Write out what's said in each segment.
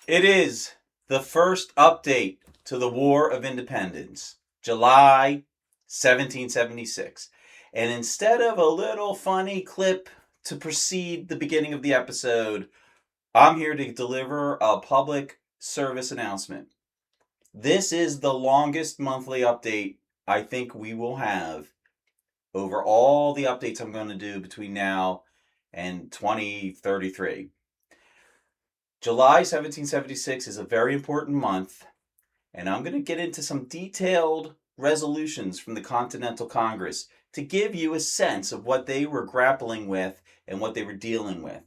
It is the first update to the War of Independence, July 1776. And instead of a little funny clip to precede the beginning of the episode, I'm here to deliver a public service announcement. This is the longest monthly update I think we will have over all the updates I'm going to do between now and 2033. July 1776 is a very important month, and I'm going to get into some detailed resolutions from the Continental Congress to give you a sense of what they were grappling with and what they were dealing with.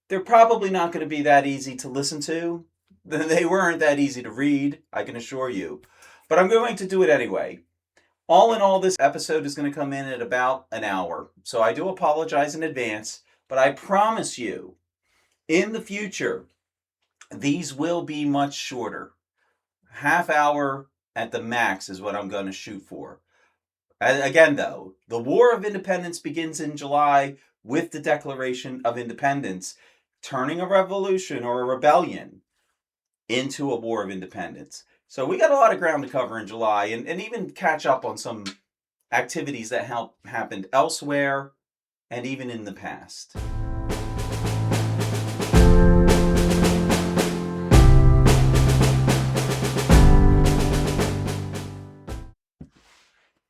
They're probably not going to be that easy to listen to. They weren't that easy to read, I can assure you. But I'm going to do it anyway. All in all, this episode is going to come in at about an hour. So I do apologize in advance, but I promise you, in the future, these will be much shorter. Half hour at the max is what I'm going to shoot for. Again, though, the War of Independence begins in July with the Declaration of Independence, turning a revolution or a rebellion into a War of Independence. So we got a lot of ground to cover in July and even catch up on some activities that happened elsewhere and even in the past.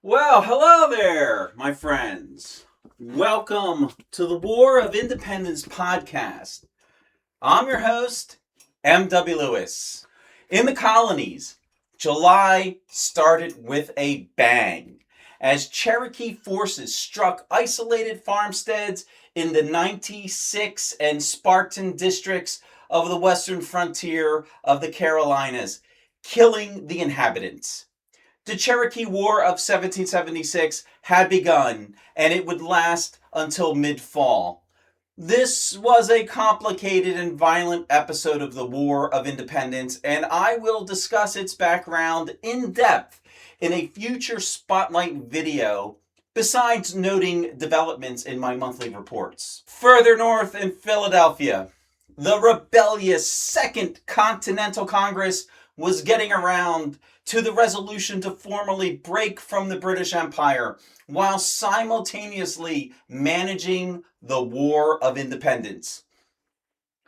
Well, hello there, my friends. Welcome to the War of Independence podcast. I'm your host, M.W. Lewis. In the colonies, July started with a bang as Cherokee forces struck isolated farmsteads in the 96 and Spartan districts of the western frontier of the Carolinas, killing the inhabitants. The Cherokee War of 1776 had begun, and it would last until mid-fall. This was a complicated and violent episode of the War of Independence, and I will discuss its background in depth in a future Spotlight video, besides noting developments in my monthly reports. Further north in Philadelphia, the rebellious Second Continental Congress was getting around to the resolution to formally break from the British Empire while simultaneously managing the War of Independence.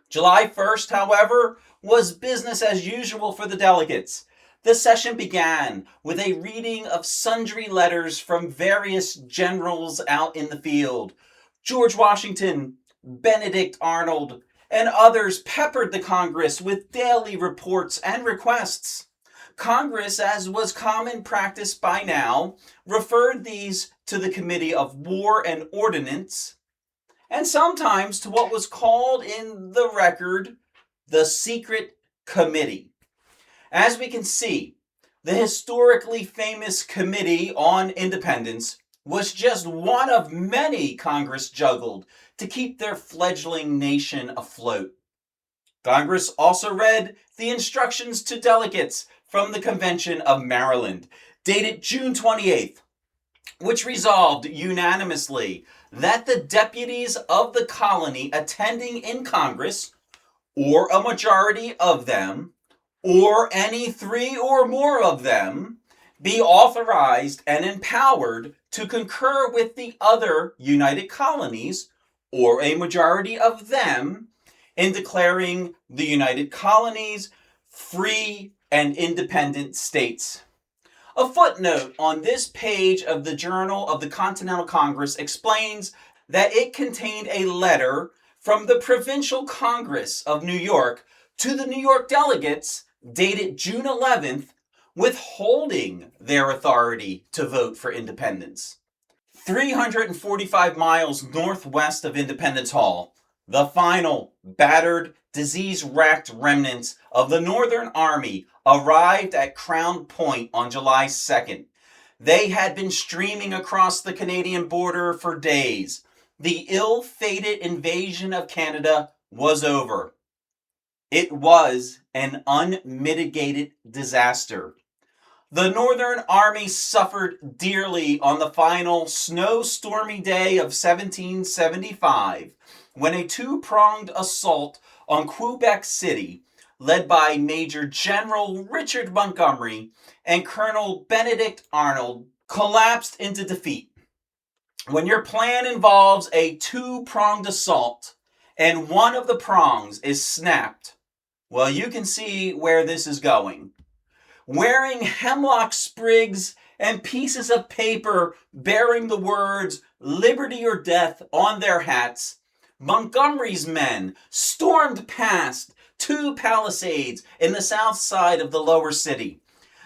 July 1st, however, was business as usual for the delegates. The session began with a reading of sundry letters from various generals out in the field. George Washington, Benedict Arnold, and others peppered the Congress with daily reports and requests. Congress, as was common practice by now, referred these to the Committee of War and Ordnance, and sometimes to what was called in the record the Secret Committee. As we can see, the historically famous Committee on Independence was just one of many Congress juggled to keep their fledgling nation afloat. Congress also read the instructions to delegates from the Convention of Maryland, dated June 28th, which resolved unanimously that the deputies of the colony attending in Congress, or a majority of them, or any three or more of them, be authorized and empowered to concur with the other United Colonies, or a majority of them, in declaring the United Colonies free and independent states. A footnote on this page of the Journal of the Continental Congress explains that it contained a letter from the Provincial Congress of New York to the New York delegates dated June 11th, withholding their authority to vote for independence. 345 miles northwest of Independence Hall, the final battered, disease-racked remnants of the Northern Army arrived at Crown Point on July 2nd. They had been streaming across the Canadian border for days. The ill-fated invasion of Canada was over. It was an unmitigated disaster. The Northern Army suffered dearly on the final snow-stormy day of 1775, when a two-pronged assault on Quebec City led by Major General Richard Montgomery and Colonel Benedict Arnold, collapsed into defeat. When your plan involves a two-pronged assault and one of the prongs is snapped, well, you can see where this is going. Wearing hemlock sprigs and pieces of paper bearing the words "Liberty or Death" on their hats, Montgomery's men stormed past two palisades in the south side of the lower city.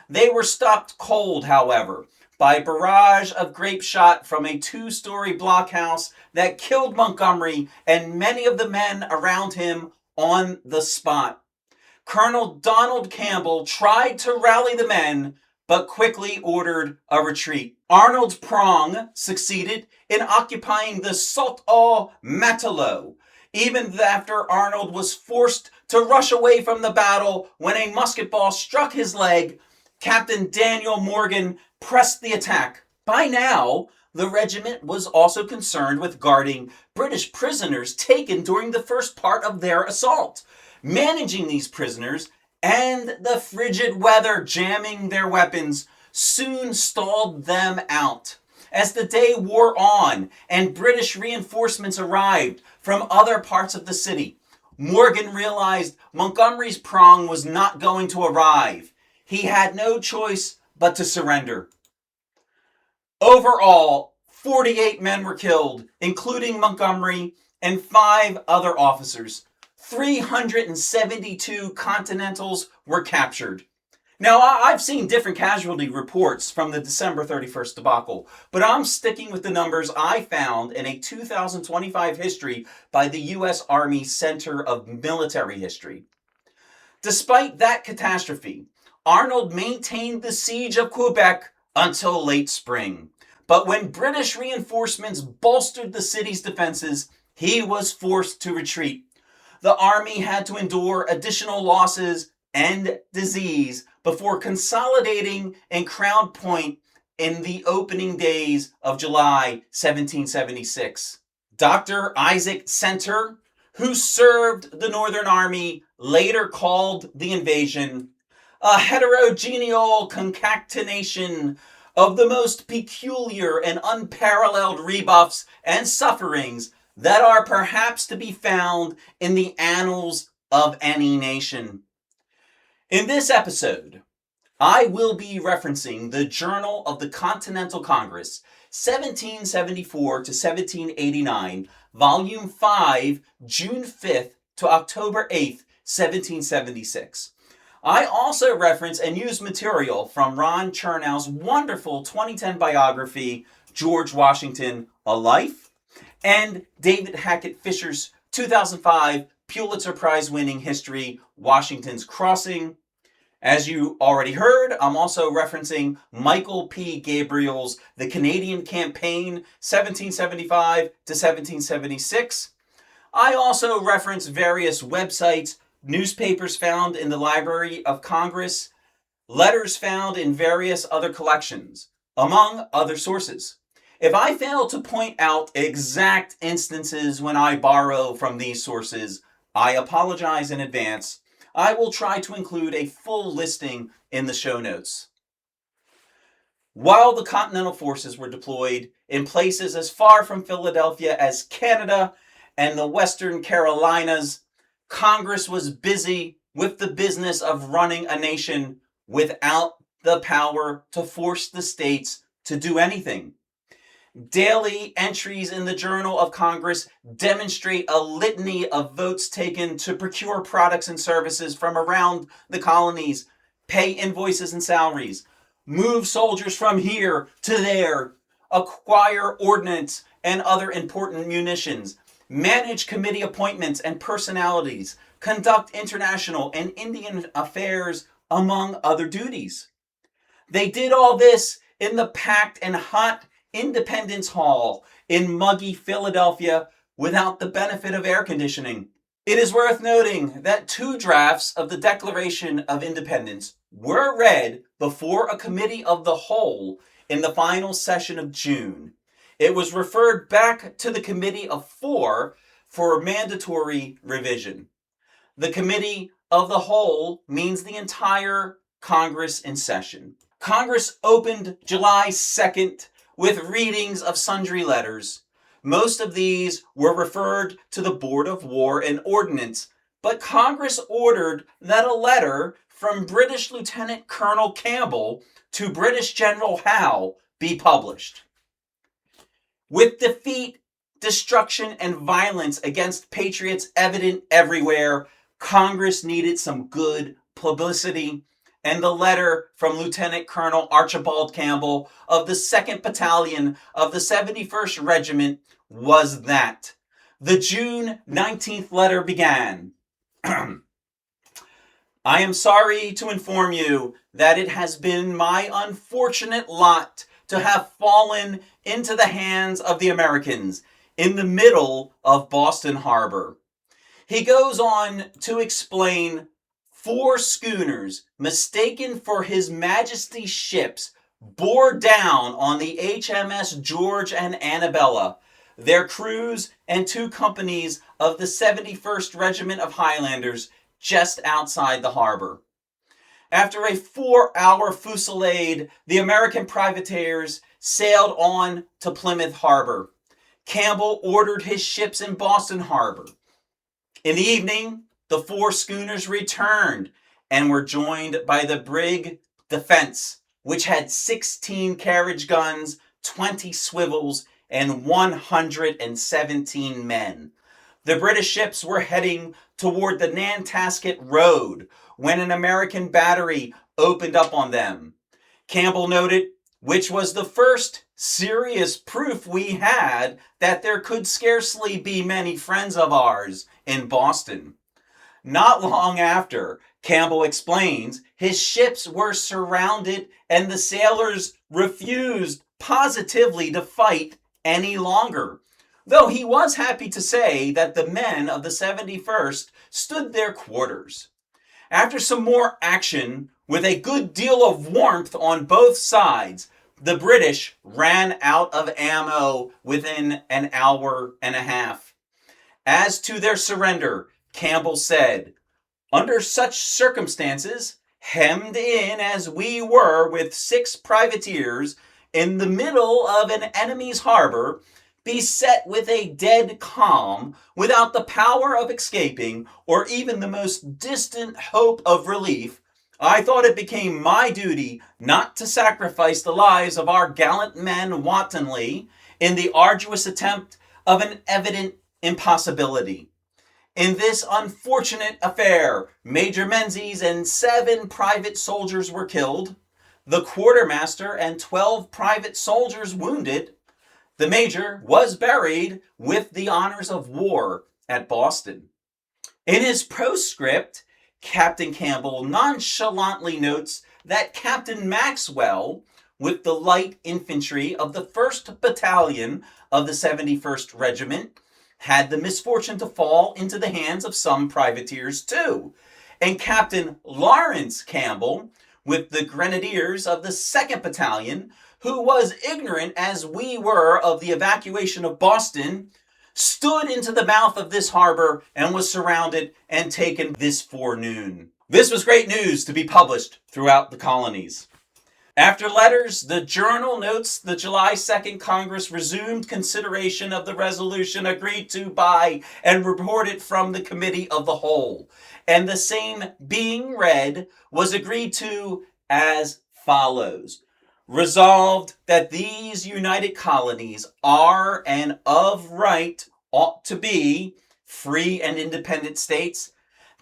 They were stopped cold, however, by a barrage of grape shot from a two-story blockhouse that killed Montgomery and many of the men around him on the spot. Colonel Donald Campbell tried to rally the men, but quickly ordered a retreat. Arnold's prong succeeded in occupying the Sault-au Matelot, even after Arnold was forced to rush away from the battle when a musket ball struck his leg. Captain Daniel Morgan pressed the attack. By now, the regiment was also concerned with guarding British prisoners taken during the first part of their assault. Managing these prisoners and the frigid weather jamming their weapons soon stalled them out. As the day wore on and British reinforcements arrived from other parts of the city, Morgan realized Montgomery's prong was not going to arrive. He had no choice but to surrender. Overall, 48 men were killed, including Montgomery and 5 other officers. 372 Continentals were captured. Now, I've seen different casualty reports from the December 31st debacle, but I'm sticking with the numbers I found in a 2025 history by the U.S. Army Center of Military History. Despite that catastrophe, Arnold maintained the siege of Quebec until late spring. But when British reinforcements bolstered the city's defenses, he was forced to retreat. The army had to endure additional losses and disease before consolidating in Crown Point in the opening days of July 1776. Dr. Isaac Center, who served the Northern Army, later called the invasion a heterogeneal concatenation of the most peculiar and unparalleled rebuffs and sufferings that are perhaps to be found in the annals of any nation. In this episode, I will be referencing the Journal of the Continental Congress, 1774 to 1789, Volume 5, June 5th to October 8th, 1776. I also reference and use material from Ron Chernow's wonderful 2010 biography, George Washington, A Life, and David Hackett Fisher's 2005 Pulitzer Prize-winning history, Washington's Crossing. As you already heard, I'm also referencing Michael P. Gabriel's The Canadian Campaign, 1775 to 1776. I also reference various websites, newspapers found in the Library of Congress, letters found in various other collections, among other sources. If I fail to point out exact instances when I borrow from these sources, I apologize in advance. I will try to include a full listing in the show notes. While the Continental Forces were deployed in places as far from Philadelphia as Canada and the Western Carolinas, Congress was busy with the business of running a nation without the power to force the states to do anything. Daily entries in the Journal of Congress demonstrate a litany of votes taken to procure products and services from around the colonies, pay invoices and salaries, move soldiers from here to there, acquire ordnance and other important munitions, manage committee appointments and personalities, conduct international and Indian affairs, among other duties. They did all this in the packed and hot Independence Hall in muggy Philadelphia without the benefit of air conditioning. It is worth noting that 2 drafts of the Declaration of Independence were read before a committee of the whole in the final session of June. It was referred back to the Committee of 4 for mandatory revision. The committee of the whole means the entire Congress in session. Congress opened July 2nd with readings of sundry letters. Most of these were referred to the Board of War and Ordnance, but Congress ordered that a letter from British Lieutenant Colonel Campbell to British General Howe be published. With defeat, destruction, and violence against patriots evident everywhere, Congress needed some good publicity, and the letter from Lieutenant Colonel Archibald Campbell of the 2nd Battalion of the 71st Regiment was that. The June 19th letter began. I am sorry to inform you that it has been my unfortunate lot to have fallen into the hands of the Americans in the middle of Boston Harbor. He goes on to explain 4 schooners mistaken for His Majesty's ships bore down on the HMS George and Annabella, their crews and 2 companies of the 71st Regiment of Highlanders just outside the harbor. After a 4-hour fusillade, the American privateers sailed on to Plymouth Harbor. Campbell ordered his ships in Boston Harbor. In the evening, the 4 schooners returned and were joined by the brig Defense, which had 16 carriage guns, 20 swivels, and 117 men. The British ships were heading toward the Nantasket Road when an American battery opened up on them. Campbell noted, which was the first serious proof we had that there could scarcely be many friends of ours in Boston. Not long after, Campbell explains, his ships were surrounded and the sailors refused positively to fight any longer, though he was happy to say that the men of the 71st stood their quarters. After some more action, with a good deal of warmth on both sides, the British ran out of ammo within an hour and a half. As to their surrender, Campbell said, under such circumstances, hemmed in as we were with 6 privateers in the middle of an enemy's harbor, beset with a dead calm, without the power of escaping, or even the most distant hope of relief, I thought it became my duty not to sacrifice the lives of our gallant men wantonly in the arduous attempt of an evident impossibility. In this unfortunate affair, Major Menzies and 7 private soldiers were killed, the quartermaster and 12 private soldiers wounded. The major was buried with the honors of war at Boston. In his postscript, Captain Campbell nonchalantly notes that Captain Maxwell, with the light infantry of the 1st Battalion of the 71st Regiment, had the misfortune to fall into the hands of some privateers too, and Captain Lawrence Campbell, with the Grenadiers of the 2nd Battalion, who was ignorant as we were of the evacuation of Boston, stood into the mouth of this harbor and was surrounded and taken this forenoon. This was great news to be published throughout the colonies. After letters, the Journal notes the July 2nd Congress resumed consideration of the resolution agreed to by and reported from the Committee of the Whole, and the same being read was agreed to as follows. Resolved that these united colonies are and of right ought to be free and independent states,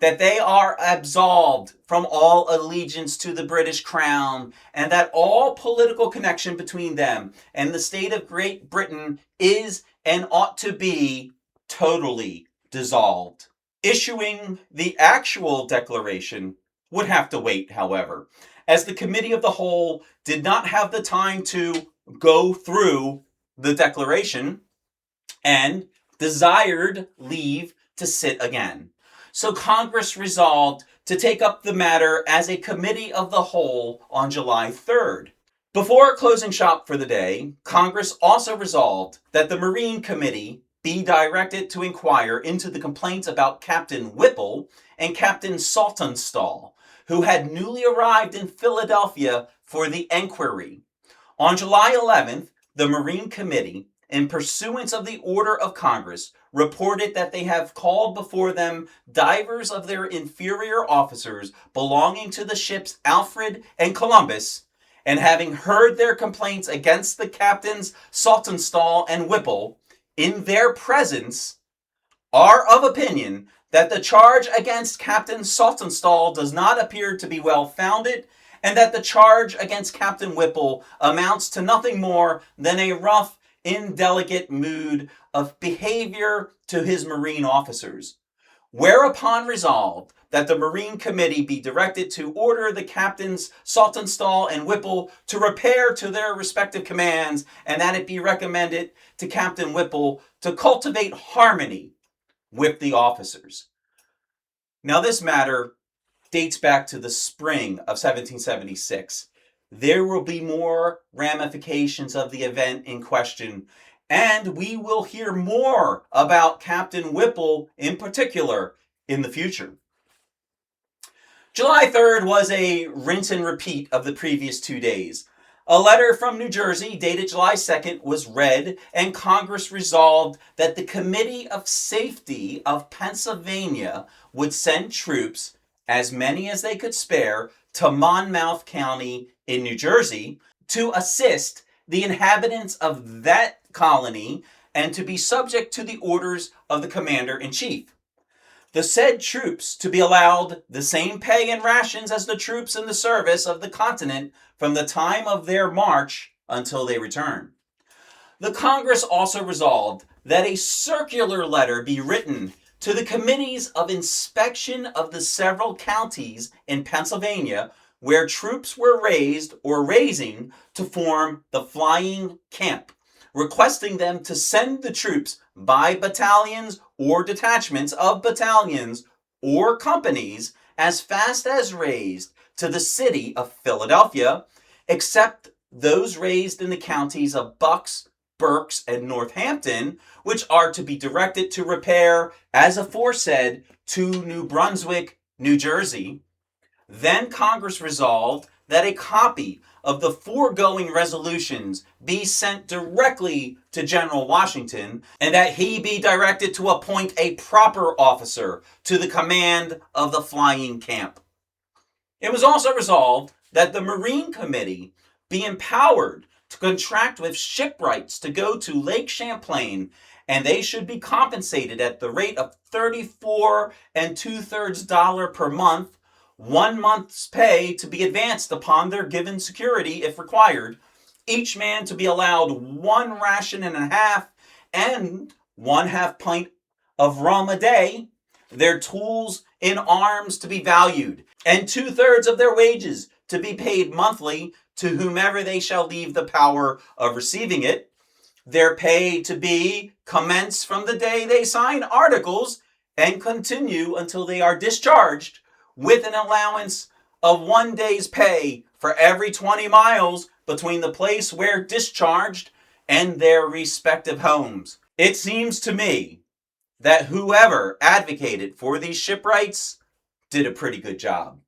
that they are absolved from all allegiance to the British Crown, and that all political connection between them and the state of Great Britain is and ought to be totally dissolved. Issuing the actual declaration would have to wait, however, as the Committee of the Whole did not have the time to go through the declaration and desired leave to sit again. So Congress resolved to take up the matter as a Committee of the Whole on July 3rd. Before closing shop for the day, Congress also resolved that the Marine Committee be directed to inquire into the complaints about Captain Whipple and Captain Saltonstall, who had newly arrived in Philadelphia for the enquiry. On July 11th, the Marine Committee, in pursuance of the order of Congress, reported that they have called before them divers of their inferior officers belonging to the ships Alfred and Columbus, and having heard their complaints against the captains Saltonstall and Whipple, in their presence, are of opinion that the charge against Captain Saltonstall does not appear to be well founded, and that the charge against Captain Whipple amounts to nothing more than a rough, indelicate mood of behavior to his marine officers. Whereupon resolved that the Marine Committee be directed to order the captains Saltonstall and Whipple to repair to their respective commands, and that it be recommended to Captain Whipple to cultivate harmony with the officers. Now, this matter dates back to the spring of 1776. There will be more ramifications of the event in question, and we will hear more about Captain Whipple in particular in the future. July 3rd was a rinse and repeat of the previous 2 days. A letter from New Jersey dated July 2nd was read, and Congress resolved that the Committee of Safety of Pennsylvania would send troops, as many as they could spare, to Monmouth County in New Jersey to assist the inhabitants of that colony and to be subject to the orders of the Commander-in-Chief. The said troops to be allowed the same pay and rations as the troops in the service of the continent from the time of their march until they return. The Congress also resolved that a circular letter be written to the committees of inspection of the several counties in Pennsylvania where troops were raised or raising to form the flying camp, requesting them to send the troops by battalions or detachments of battalions or companies as fast as raised to the city of Philadelphia, except those raised in the counties of Bucks, Berks, and Northampton, which are to be directed to repair, as aforesaid, to New Brunswick, New Jersey. Then Congress resolved that a copy of the foregoing resolutions be sent directly to General Washington, and that he be directed to appoint a proper officer to the command of the flying camp. It was also resolved that the Marine Committee be empowered to contract with shipwrights to go to Lake Champlain, and they should be compensated at the rate of 34 2/3 per month, 1 month's pay to be advanced upon their given security if required, each man to be allowed 1 ration and a half and 1/2 pint of rum a day, their tools and arms to be valued, and 2/3 of their wages to be paid monthly to whomever they shall leave the power of receiving it, their pay to be commence from the day they sign articles and continue until they are discharged, with an allowance of 1 day's pay for every 20 miles between the place where discharged and their respective homes. It seems to me that whoever advocated for these shipwrights did a pretty good job.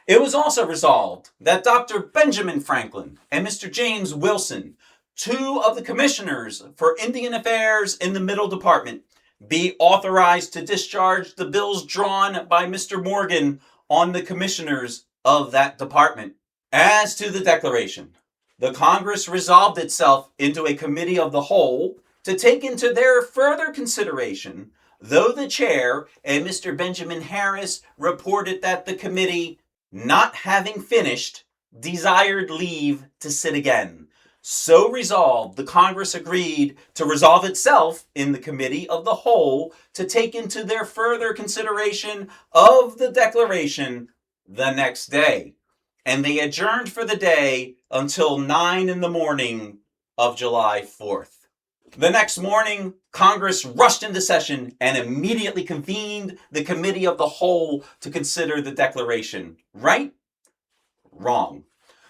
It was also resolved that Dr. Benjamin Franklin and Mr. James Wilson, 2 of the commissioners for Indian Affairs in the Middle Department, be authorized to discharge the bills drawn by Mr. Morgan on the commissioners of that department. As to the declaration, the Congress resolved itself into a committee of the whole to take into their further consideration, though the chair and Mr. Benjamin Harris reported that the committee, not having finished, desired leave to sit again. So resolved, the Congress agreed to resolve itself in the committee of the whole to take into their further consideration of the declaration the next day. And they adjourned for the day until 9 in the morning of July 4th. The next morning, Congress rushed into session and immediately convened the committee of the whole to consider the declaration. Right? Wrong.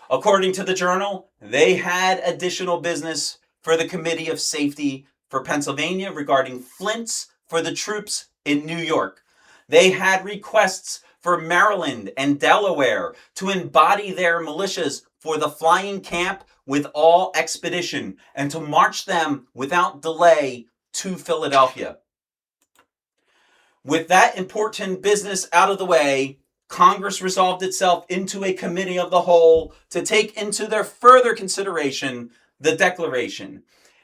According to the Journal, they had additional business for the Committee of Safety for Pennsylvania regarding flints for the troops in New York. They had requests for Maryland and Delaware to embody their militias for the flying camp with all expedition and to march them without delay to Philadelphia. With that important business out of the way, Congress resolved itself into a committee of the whole to take into their further consideration the Declaration.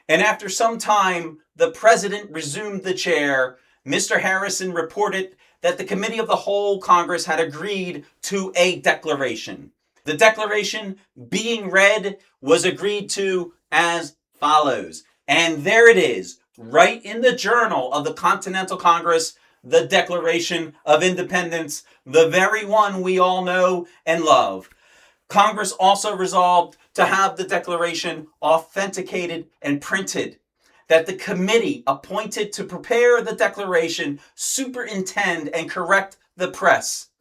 And after some time, the president resumed the chair. Mr. Harrison reported that the committee of the whole Congress had agreed to a declaration. The declaration being read was agreed to as follows. And there it is, right in the Journal of the Continental Congress, the Declaration of Independence, the very one we all know and love. Congress also resolved to have the Declaration authenticated and printed, that the committee appointed to prepare the Declaration superintend and correct the press.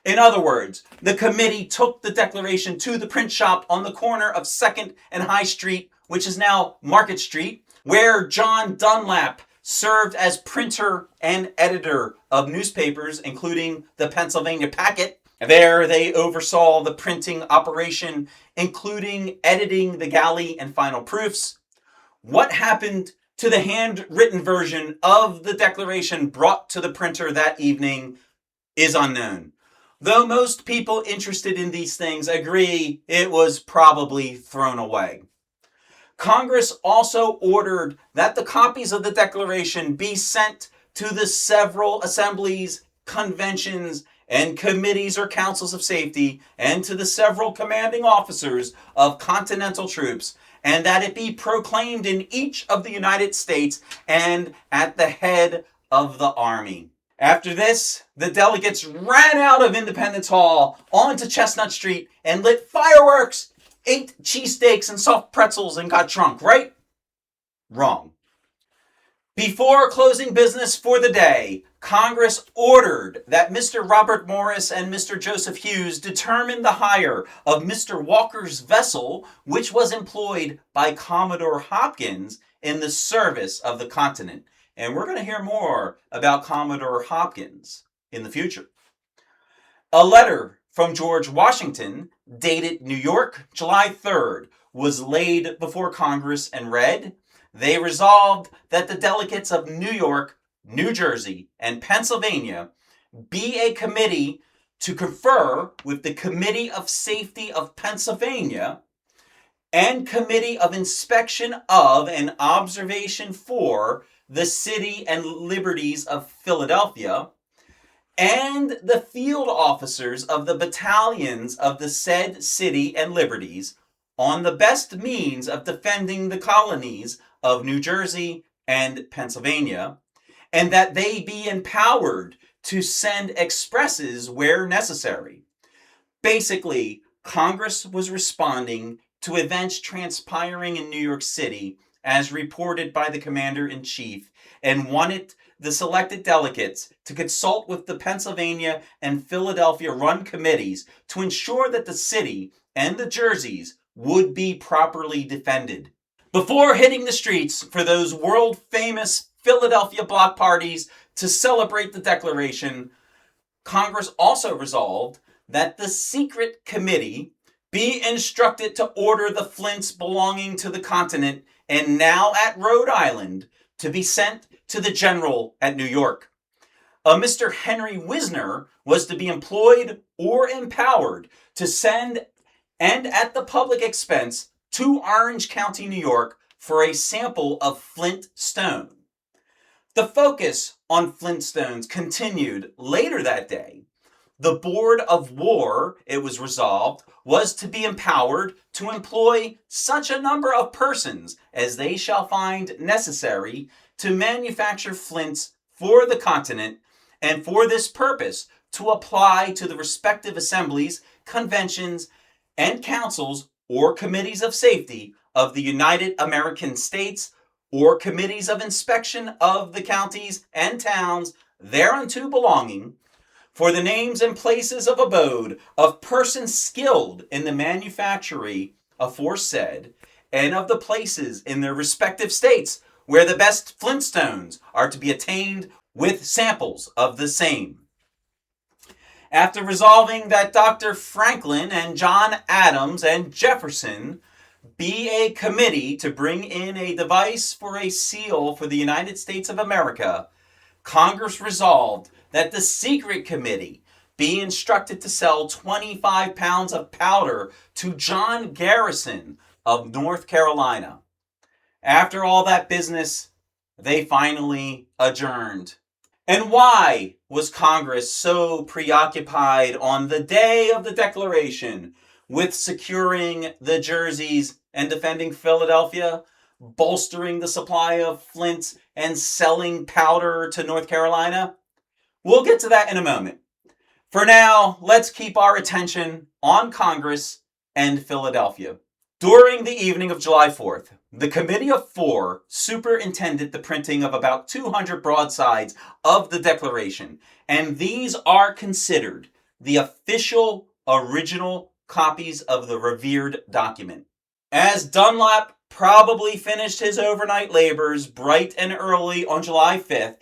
In other words, the committee took the Declaration to the print shop on the corner of 2nd and High Street, which is now Market Street, where John Dunlap served as printer and editor of newspapers, including the Pennsylvania Packet. There they oversaw the printing operation, including editing the galley and final proofs. What happened to the handwritten version of the Declaration brought to the printer that evening is unknown. Though most people interested in these things agree it was probably thrown away. Congress also ordered that the copies of the Declaration be sent to the several assemblies, conventions, and committees or councils of safety, and to the several commanding officers of Continental troops, and that it be proclaimed in each of the United States and at the head of the army. After this, the delegates ran out of Independence Hall onto Chestnut Street and lit fireworks, ate cheesesteaks and soft pretzels, and got drunk, right? Wrong. Before closing business for the day, Congress ordered that Mr. Robert Morris and Mr. Joseph Hughes determine the hire of Mr. Walker's vessel, which was employed by Commodore Hopkins in the service of the continent. And we're going to hear more about Commodore Hopkins in the future. A letter from George Washington, dated New York, July 3rd, was laid before Congress and read, "They resolved that the delegates of New York, New Jersey, and Pennsylvania be a committee to confer with the Committee of Safety of Pennsylvania and Committee of Inspection of and Observation for the City and Liberties of Philadelphia, and the field officers of the battalions of the said city and liberties on the best means of defending the colonies of New Jersey and Pennsylvania, and that they be empowered to send expresses where necessary." Basically, Congress was responding to events transpiring in New York City as reported by the Commander-in-Chief and wanted the selected delegates to consult with the Pennsylvania and Philadelphia-run committees to ensure that the city and the Jerseys would be properly defended. Before hitting the streets for those world-famous Philadelphia block parties to celebrate the Declaration, Congress also resolved that the secret committee be instructed to order the flints belonging to the continent and now at Rhode Island to be sent to the general at New York. Mr. Henry Wisner was to be employed or empowered to send, and at the public expense, to Orange County, New York for a sample of flint stone. The focus on flint stones continued later that day. The Board of War, it was resolved, was to be empowered to employ such a number of persons as they shall find necessary to manufacture flints for the continent, and for this purpose to apply to the respective assemblies, conventions, and councils or committees of safety of the United American States or committees of inspection of the counties and towns thereunto belonging, for the names and places of abode of persons skilled in the manufactory aforesaid, and of the places in their respective states where the best flintstones are to be attained with samples of the same. After resolving that Dr. Franklin and John Adams and Jefferson be a committee to bring in a device for a seal for the United States of America, Congress resolved that the secret committee be instructed to sell 25 pounds of powder to John Garrison of North Carolina. After all that business, they finally adjourned. And why was Congress so preoccupied on the day of the Declaration with securing the jerseys and defending Philadelphia, bolstering the supply of flint, and selling powder to North Carolina? We'll get to that in a moment. For now, let's keep our attention on Congress and Philadelphia. During the evening of July 4th, the Committee of Four superintended the printing of about 200 broadsides of the Declaration, and these are considered the official original copies of the revered document. As Dunlap probably finished his overnight labors bright and early on July 5th,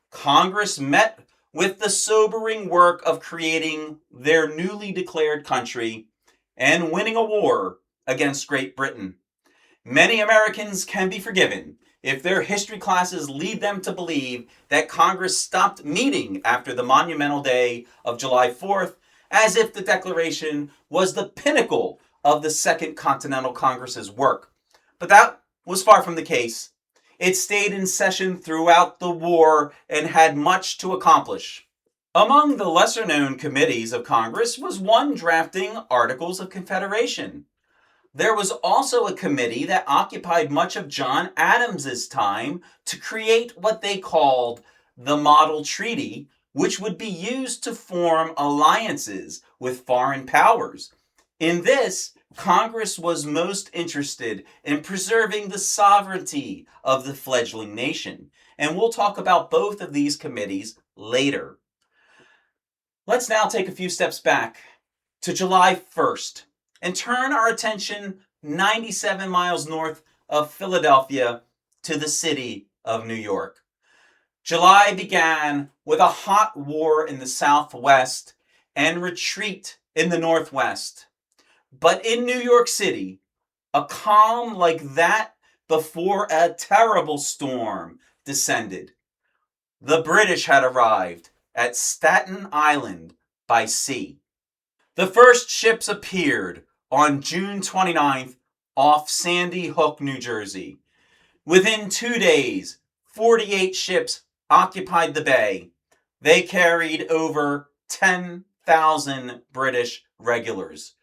Congress met with the sobering work of creating their newly declared country and winning a war against Great Britain. Many Americans can be forgiven if their history classes lead them to believe that Congress stopped meeting after the monumental day of July 4th, as if the Declaration was the pinnacle of the Second Continental Congress's work. But that was far from the case. It stayed in session throughout the war and had much to accomplish. Among the lesser-known committees of Congress was one drafting Articles of Confederation. There was also a committee that occupied much of John Adams's time to create what they called the Model Treaty, which would be used to form alliances with foreign powers. In this, Congress was most interested in preserving the sovereignty of the fledgling nation, and we'll talk about both of these committees later. Let's now take a few steps back to July 1st and turn our attention 97 miles north of Philadelphia to the city of New York. July began with a hot war in the Southwest and retreat in the Northwest. But in New York City, a calm like that before a terrible storm descended. The British had arrived at Staten Island by sea. The first ships appeared on June 29th off Sandy Hook, New Jersey. Within 2 days, 48 ships occupied the bay. They carried over 10,000 British regulars.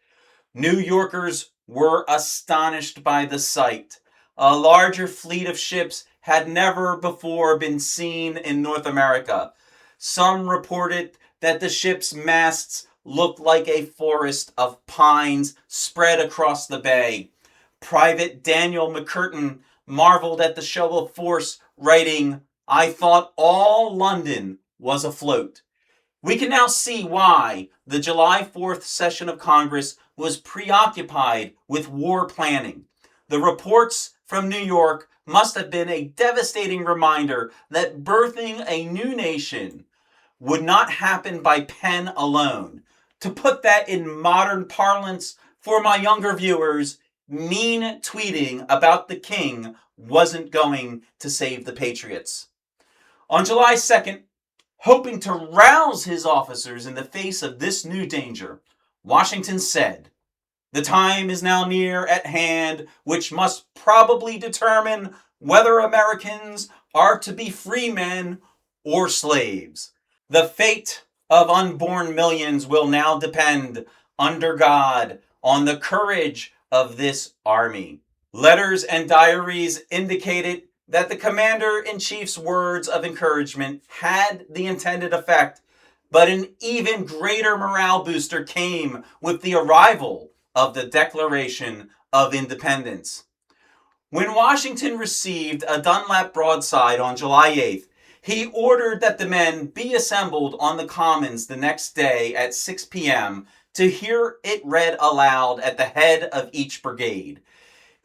New Yorkers were astonished by the sight. A larger fleet of ships had never before been seen in North America. Some reported that the ship's masts looked like a forest of pines spread across the bay. Private Daniel McCurtain marveled at the show of force, writing, "I thought all London was afloat." We can now see why the July 4th session of Congress was preoccupied with war planning. The reports from New York must have been a devastating reminder that birthing a new nation would not happen by pen alone. To put that in modern parlance for my younger viewers, mean tweeting about the king wasn't going to save the patriots. On July 2nd, hoping to rouse his officers in the face of this new danger, Washington said, "The time is now near at hand which must probably determine whether Americans are to be free men or slaves. The fate of unborn millions will now depend, under God, on the courage of this army." Letters and diaries indicated that the commander-in-chief's words of encouragement had the intended effect, but an even greater morale booster came with the arrival of the Declaration of Independence. When Washington received a Dunlap broadside on July 8th, he ordered that the men be assembled on the Commons the next day at 6 p.m. to hear it read aloud at the head of each brigade.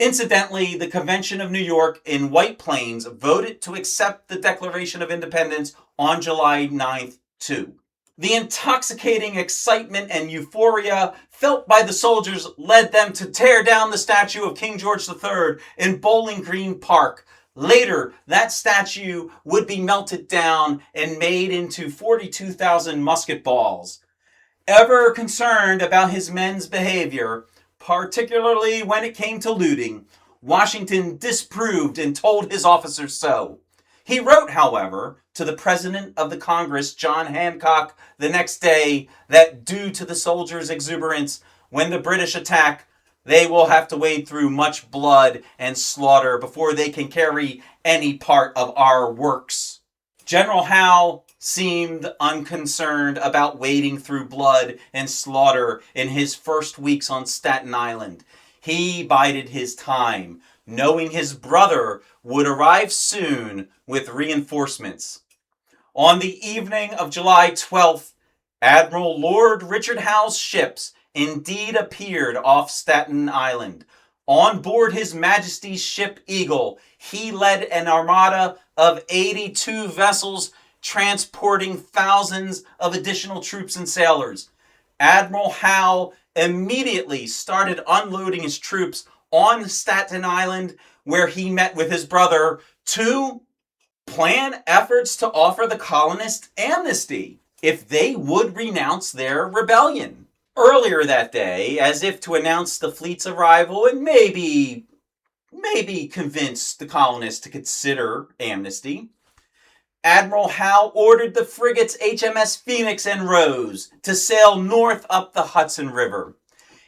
Incidentally, the Convention of New York in White Plains voted to accept the Declaration of Independence on July 9th, too. The intoxicating excitement and euphoria felt by the soldiers led them to tear down the statue of King George III in Bowling Green Park. Later, that statue would be melted down and made into 42,000 musket balls. Ever concerned about his men's behavior, particularly when it came to looting, Washington disapproved and told his officers so. He wrote, however, to the President of the Congress, John Hancock, the next day that due to the soldiers' exuberance, when the British attack, they will have to wade through much blood and slaughter before they can carry any part of our works. General Howe seemed unconcerned about wading through blood and slaughter in his first weeks on Staten Island. He bided his time, knowing his brother would arrive soon with reinforcements. On the evening of July 12th, Admiral Lord Richard Howe's ships indeed appeared off Staten Island. On board His Majesty's ship Eagle, he led an armada of 82 vessels transporting thousands of additional troops and sailors. Admiral Howe immediately started unloading his troops on Staten Island, where he met with his brother to plan efforts to offer the colonists amnesty if they would renounce their rebellion. Earlier that day, as if to announce the fleet's arrival and maybe convince the colonists to consider amnesty, Admiral Howe ordered the frigates HMS Phoenix and Rose to sail north up the Hudson River.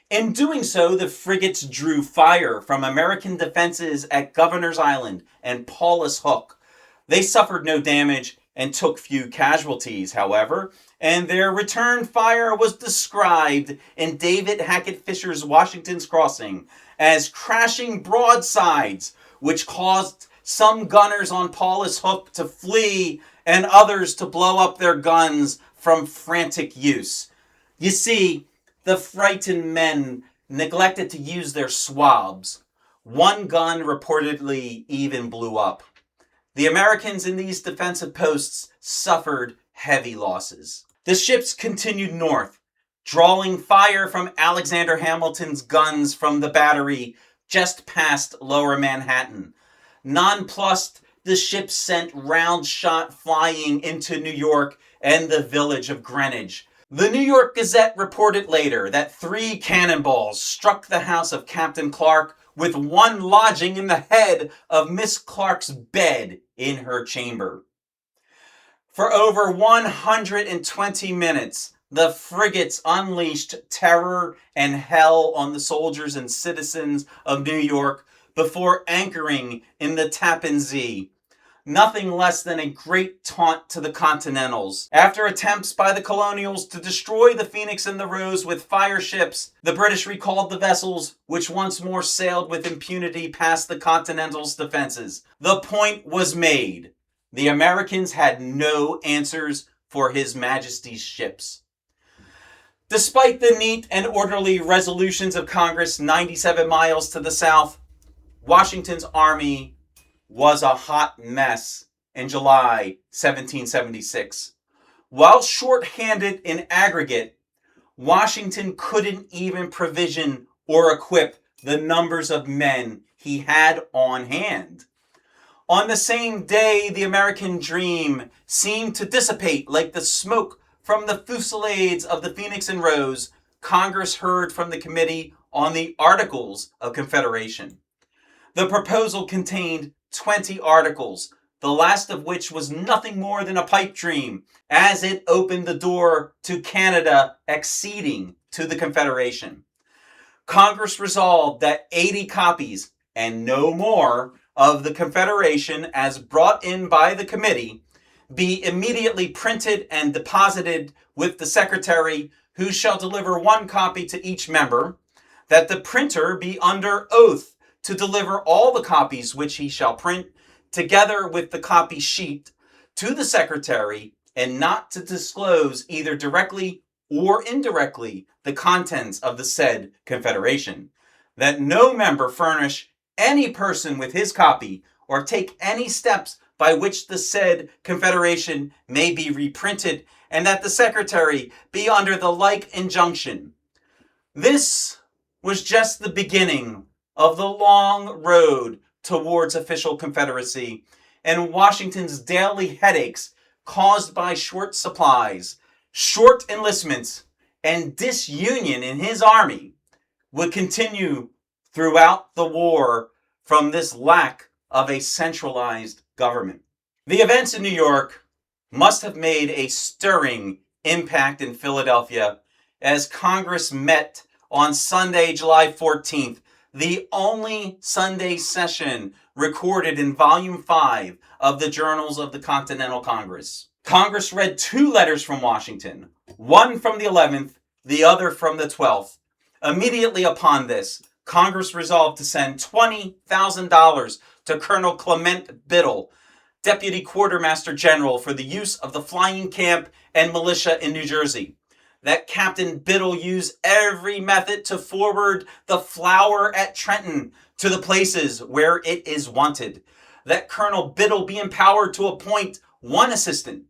In doing so, the frigates drew fire from American defenses at Governor's Island and Paulus Hook. They suffered no damage and took few casualties, however, and their return fire was described in David Hackett Fisher's Washington's Crossing as crashing broadsides, which caused some gunners on Paulus Hook to flee and others to blow up their guns from frantic use. You see, the frightened men neglected to use their swabs. One gun reportedly even blew up. The Americans in these defensive posts suffered heavy losses. The ships continued north, drawing fire from Alexander Hamilton's guns from the battery just past Lower Manhattan. Nonplussed, the ships sent round shot flying into New York and the village of Greenwich. The New York Gazette reported later that 3 cannonballs struck the house of Captain Clark, with one lodging in the head of Miss Clark's bed in her chamber. For over 120 minutes, the frigates unleashed terror and hell on the soldiers and citizens of New York before anchoring in the Tappan Zee. Nothing less than a great taunt to the Continentals. After attempts by the colonials to destroy the Phoenix and the Rose with fire ships, the British recalled the vessels, which once more sailed with impunity past the Continentals' defenses. The point was made. The Americans had no answers for His Majesty's ships. Despite the neat and orderly resolutions of Congress 97 miles to the south, Washington's army was a hot mess in July 1776. While short-handed in aggregate, Washington couldn't even provision or equip the numbers of men he had on hand. On the same day, the American dream seemed to dissipate like the smoke from the fusillades of the Phoenix and Rose. Congress heard from the Committee on the Articles of Confederation. The proposal contained 20 articles, the last of which was nothing more than a pipe dream, as it opened the door to Canada acceding to the Confederation. Congress resolved that 80 copies, and no more, of the Confederation as brought in by the committee be immediately printed and deposited with the Secretary, who shall deliver 1 copy to each member, that the printer be under oath to deliver all the copies which he shall print, together with the copy sheet, to the Secretary, and not to disclose either directly or indirectly the contents of the said Confederation, that no member furnish any person with his copy, or take any steps by which the said confederation may be reprinted, and that the secretary be under the like injunction. This was just the beginning of the long road towards official confederacy, and Washington's daily headaches caused by short supplies, short enlistments, and disunion in his army would continue throughout the war from this lack of a centralized government. The events in New York must have made a stirring impact in Philadelphia as Congress met on Sunday, July 14th, the only Sunday session recorded in Volume 5 of the Journals of the Continental Congress. Congress read 2 letters from Washington, one from the 11th, the other from the 12th. Immediately upon this, Congress resolved to send $20,000 to Colonel Clement Biddle, Deputy Quartermaster General for the use of the flying camp and militia in New Jersey. That Captain Biddle use every method to forward the flour at Trenton to the places where it is wanted. That Colonel Biddle be empowered to appoint 1 assistant.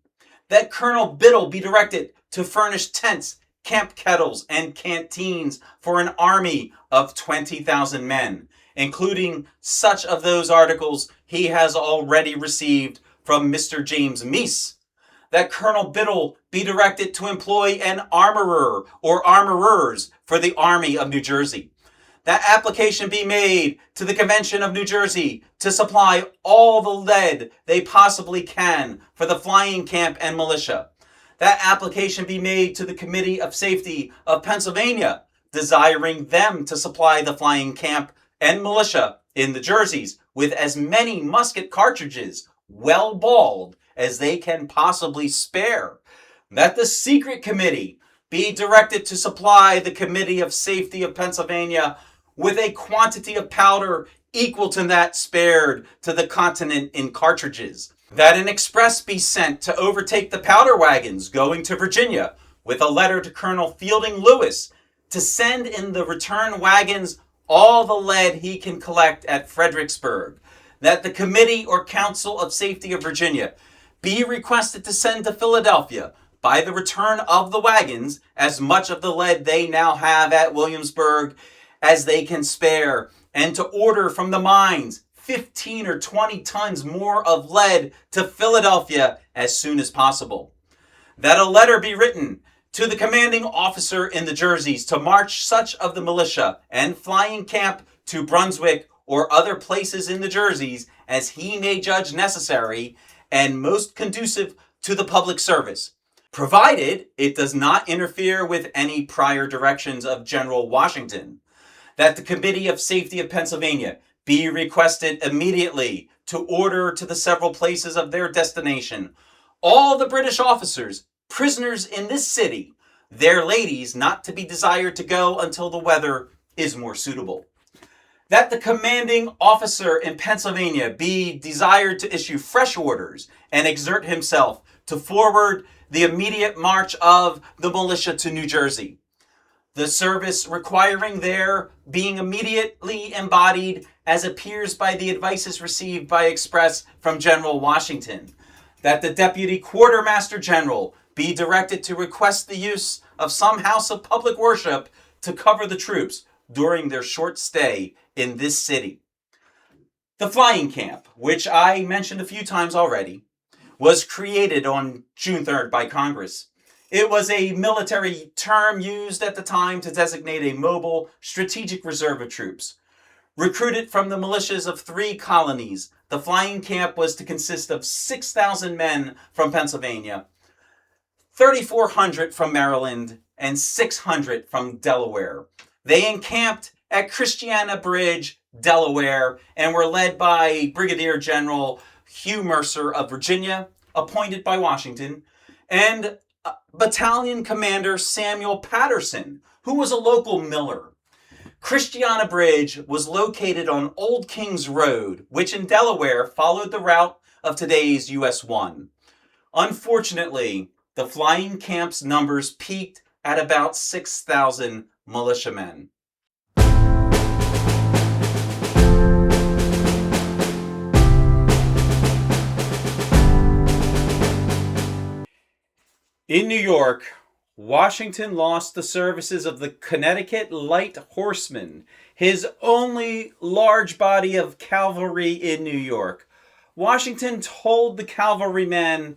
That Colonel Biddle be directed to furnish tents, camp kettles, and canteens for an army of 20,000 men, including such of those articles he has already received from Mr. James Meese. That Colonel Biddle be directed to employ an armorer or armorers for the Army of New Jersey. That application be made to the Convention of New Jersey to supply all the lead they possibly can for the flying camp and militia. That application be made to the Committee of Safety of Pennsylvania, desiring them to supply the flying camp and militia in the Jerseys with as many musket cartridges, well balled, as they can possibly spare. That the secret committee be directed to supply the Committee of Safety of Pennsylvania with a quantity of powder equal to that spared to the continent in cartridges. That an express be sent to overtake the powder wagons going to Virginia with a letter to Colonel Fielding Lewis to send in the return wagons all the lead he can collect at Fredericksburg. That the Committee or Council of Safety of Virginia be requested to send to Philadelphia by the return of the wagons as much of the lead they now have at Williamsburg as they can spare, and to order from the mines 15 or 20 tons more of lead to Philadelphia as soon as possible. That a letter be written to the commanding officer in the Jerseys to march such of the militia and flying camp to Brunswick or other places in the Jerseys as he may judge necessary and most conducive to the public service, provided it does not interfere with any prior directions of General Washington. That the Committee of Safety of Pennsylvania be requested immediately to order to the several places of their destination all the British officers, prisoners in this city, their ladies not to be desired to go until the weather is more suitable. That the commanding officer in Pennsylvania be desired to issue fresh orders and exert himself to forward the immediate march of the militia to New Jersey. The service requiring their being immediately embodied as appears by the advices received by express from General Washington. That the Deputy Quartermaster General be directed to request the use of some house of public worship to cover the troops during their short stay in this city. The flying camp, which I mentioned a few times already, was created on June 3rd by Congress. It was a military term used at the time to designate a mobile, strategic reserve of troops. Recruited from the militias of 3 colonies, the flying camp was to consist of 6,000 men from Pennsylvania, 3,400 from Maryland, and 600 from Delaware. They encamped at Christiana Bridge, Delaware, and were led by Brigadier General Hugh Mercer of Virginia, appointed by Washington, and Battalion Commander Samuel Patterson, who was a local miller. Christiana Bridge was located on Old Kings Road, which in Delaware followed the route of today's US 1. Unfortunately, the flying camp's numbers peaked at about 6,000 militiamen. In New York, Washington lost the services of the Connecticut Light Horsemen, his only large body of cavalry in New York. Washington told the cavalrymen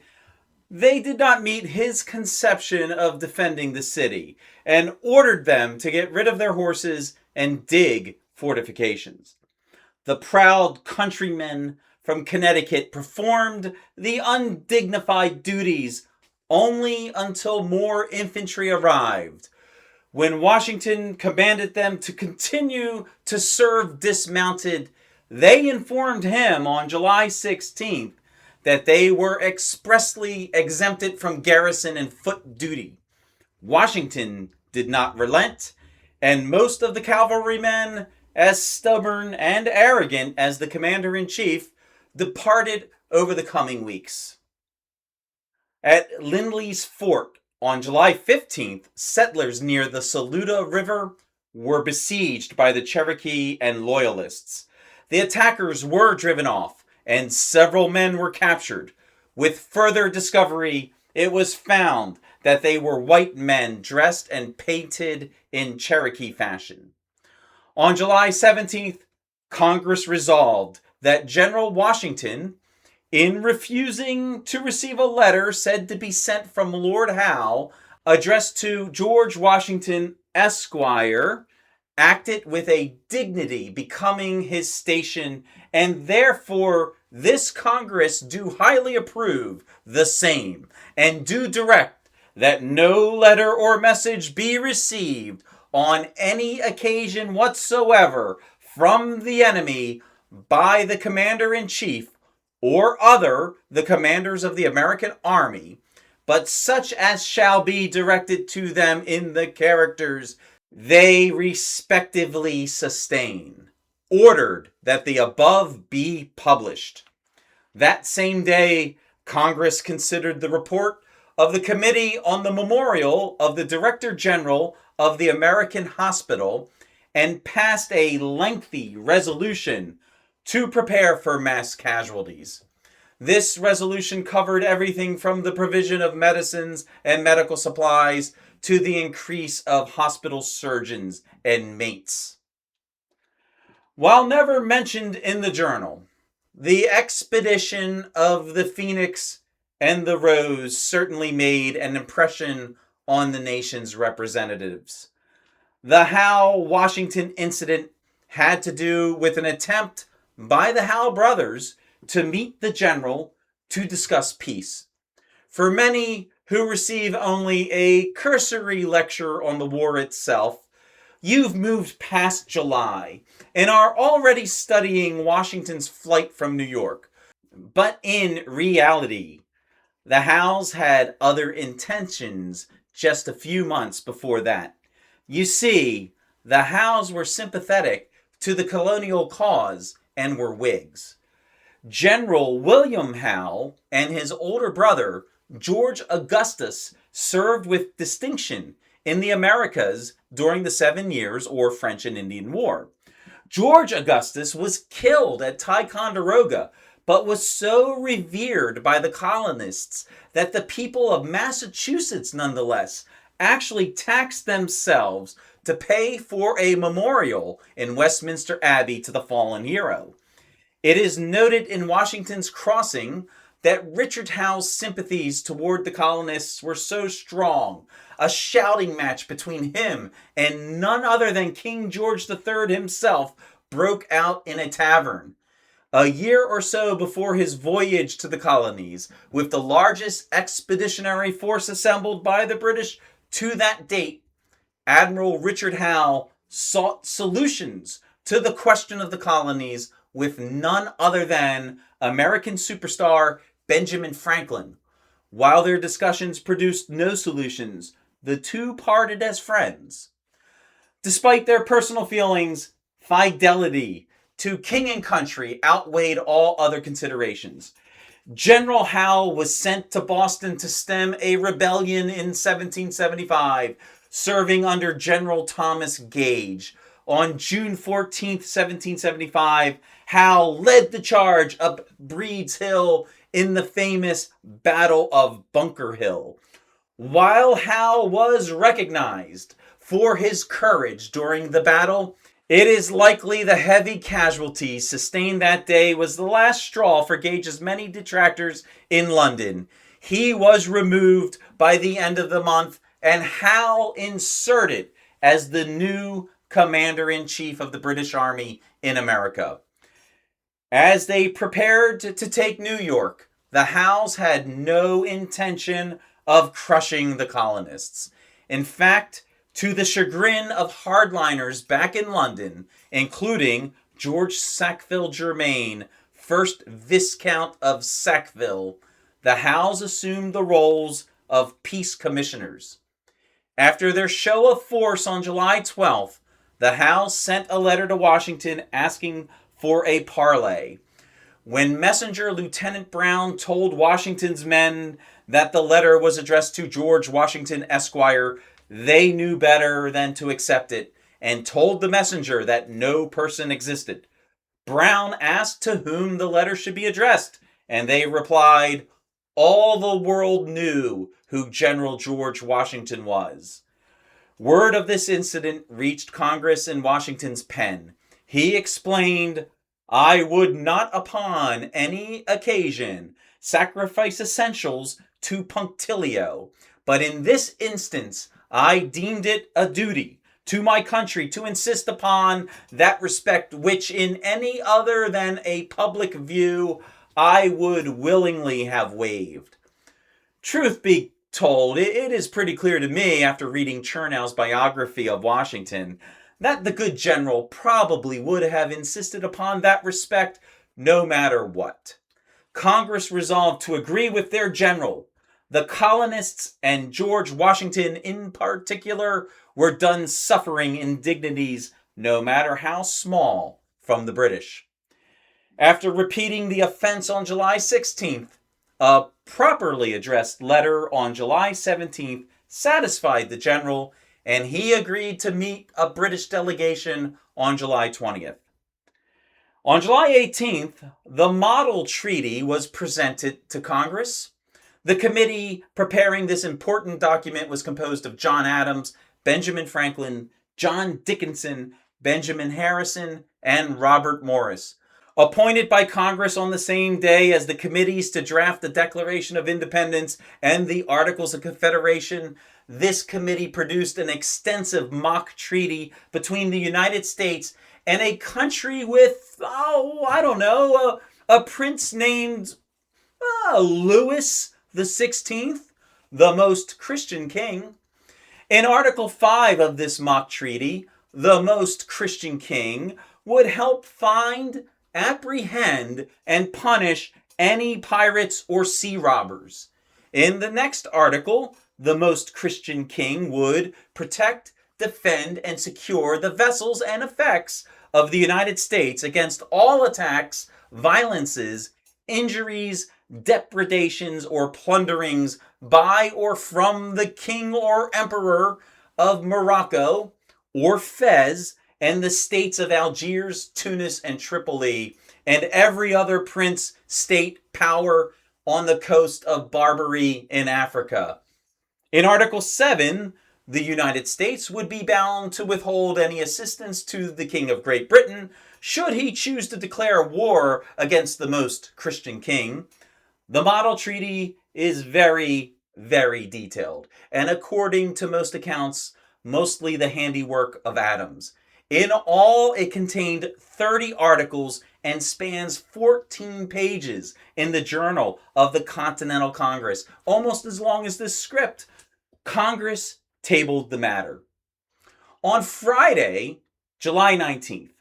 they did not meet his conception of defending the city and ordered them to get rid of their horses and dig fortifications. The proud countrymen from Connecticut performed the undignified duties only until more infantry arrived, when Washington commanded them to continue to serve dismounted. They informed him on July 16th that they were expressly exempted from garrison and foot duty. Washington did not relent, and most of the cavalrymen, as stubborn and arrogant as the commander-in-chief, departed over the coming weeks. At Lindley's Fort on July 15th, settlers near the Saluda River were besieged by the Cherokee and Loyalists. The attackers were driven off, and several men were captured. With further discovery, it was found that they were white men dressed and painted in Cherokee fashion. On July 17th, Congress resolved that General Washington, in refusing to receive a letter said to be sent from Lord Howe, addressed to George Washington, Esquire, acted with a dignity becoming his station, and therefore this Congress do highly approve the same, and do direct that no letter or message be received on any occasion whatsoever from the enemy by the Commander-in-Chief or other the commanders of the American army, but such as shall be directed to them in the characters they respectively sustain. Ordered that the above be published. That same day, Congress considered the report of the Committee on the Memorial of the Director General of the American Hospital and passed a lengthy resolution to prepare for mass casualties. This resolution covered everything from the provision of medicines and medical supplies to the increase of hospital surgeons and mates. While never mentioned in the journal, the expedition of the Phoenix and the Rose certainly made an impression on the nation's representatives. The Howe-Washington incident had to do with an attempt by the Howe brothers to meet the general to discuss peace. For many who receive only a cursory lecture on the war itself, you've moved past July and are already studying Washington's flight from New York. But in reality, the Howes had other intentions just a few months before that. You see, the Howes were sympathetic to the colonial cause and were Whigs. General William Howe and his older brother, George Augustus, served with distinction in the Americas during the 7 Years' or French and Indian War. George Augustus was killed at Ticonderoga, but was so revered by the colonists that the people of Massachusetts, nonetheless, actually taxed themselves to pay for a memorial in Westminster Abbey to the fallen hero. It is noted in Washington's Crossing that Richard Howe's sympathies toward the colonists were so strong, a shouting match between him and none other than King George III himself broke out in a tavern. A year or so before his voyage to the colonies, with the largest expeditionary force assembled by the British to that date, Admiral Richard Howe sought solutions to the question of the colonies with none other than American superstar Benjamin Franklin. While their discussions produced no solutions, the two parted as friends. Despite their personal feelings, fidelity to king and country outweighed all other considerations. General Howe was sent to Boston to stem a rebellion in 1775, serving under General Thomas Gage. On June 14, 1775, Howe led the charge up Breed's Hill in the famous Battle of Bunker Hill. While Howe was recognized for his courage during the battle, it is likely the heavy casualties sustained that day was the last straw for Gage's many detractors in London. He was removed by the end of the month and Howe inserted as the new commander-in-chief of the British Army in America. As they prepared to take New York, the Howes had no intention of crushing the colonists. In fact, to the chagrin of hardliners back in London, including George Sackville Germain, 1st Viscount of Sackville, the Howes assumed the roles of peace commissioners. After their show of force on July 12th, the Howes sent a letter to Washington asking for a parley. When Messenger Lieutenant Brown told Washington's men that the letter was addressed to George Washington, Esquire, they knew better than to accept it and told the messenger that no person existed. Brown asked to whom the letter should be addressed, and they replied, all the world knew who General George Washington was. Word of this incident reached Congress in Washington's pen. He explained, I would not upon any occasion sacrifice essentials to punctilio, but in this instance I deemed it a duty to my country to insist upon that respect which in any other than a public view I would willingly have waived. Truth be told, it is pretty clear to me after reading Chernow's biography of Washington that the good general probably would have insisted upon that respect no matter what. Congress resolved to agree with their general. The colonists and George Washington in particular were done suffering indignities, no matter how small, from the British. After repeating the offense on July 16th, a properly addressed letter on July 17th satisfied the general, and he agreed to meet a British delegation on July 20th. On July 18th, the model treaty was presented to Congress. The committee preparing this important document was composed of John Adams, Benjamin Franklin, John Dickinson, Benjamin Harrison, and Robert Morris. Appointed by Congress on the same day as the committees to draft the Declaration of Independence and the Articles of Confederation, this committee produced an extensive mock treaty between the United States and a country with, a prince named Louis XVI, the most Christian king. In Article 5 of this mock treaty, the most Christian king would help find, apprehend, and punish any pirates or sea robbers. In the next article, the most Christian king would protect, defend, and secure the vessels and effects of the United States against all attacks, violences, injuries, depredations, or plunderings by or from the king or emperor of Morocco or Fez and the states of Algiers, Tunis, and Tripoli, and every other prince, state, power on the coast of Barbary in Africa. In Article 7, the United States would be bound to withhold any assistance to the King of Great Britain should he choose to declare war against the most Christian king. The model treaty is very, very detailed, and according to most accounts, mostly the handiwork of Adams. In all, it contained 30 articles and spans 14 pages in the Journal of the Continental Congress, almost as long as this script. Congress tabled the matter. On Friday, July 19th,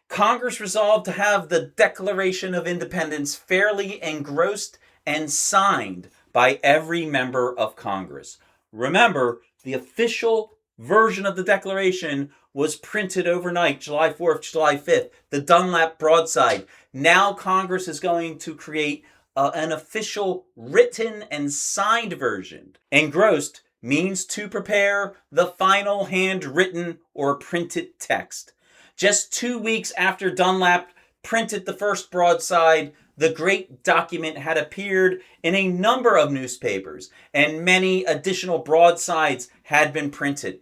Congress resolved to have the Declaration of Independence fairly engrossed and signed by every member of Congress. Remember, the official version of the Declaration was printed overnight, July 4th, July 5th, the Dunlap broadside. Now Congress is going to create an official written and signed version. Engrossed means to prepare the final handwritten or printed text. Just 2 weeks after Dunlap printed the first broadside, the great document had appeared in a number of newspapers, and many additional broadsides had been printed.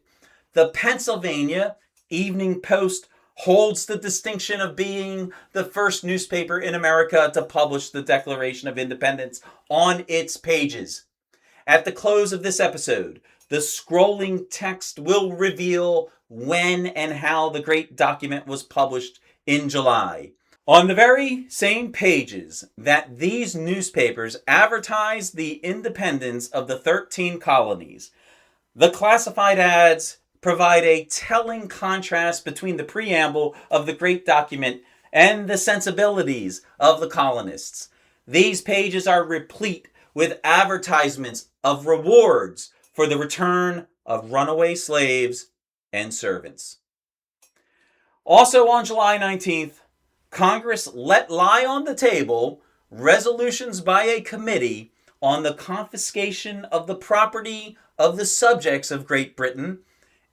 The Pennsylvania Evening Post holds the distinction of being the first newspaper in America to publish the Declaration of Independence on its pages. At the close of this episode, the scrolling text will reveal when and how the great document was published in July. On the very same pages that these newspapers advertised the independence of the 13 colonies, the classified ads provide a telling contrast between the preamble of the great document and the sensibilities of the colonists. These pages are replete with advertisements of rewards for the return of runaway slaves and servants. Also on July 19th, Congress let lie on the table resolutions by a committee on the confiscation of the property of the subjects of Great Britain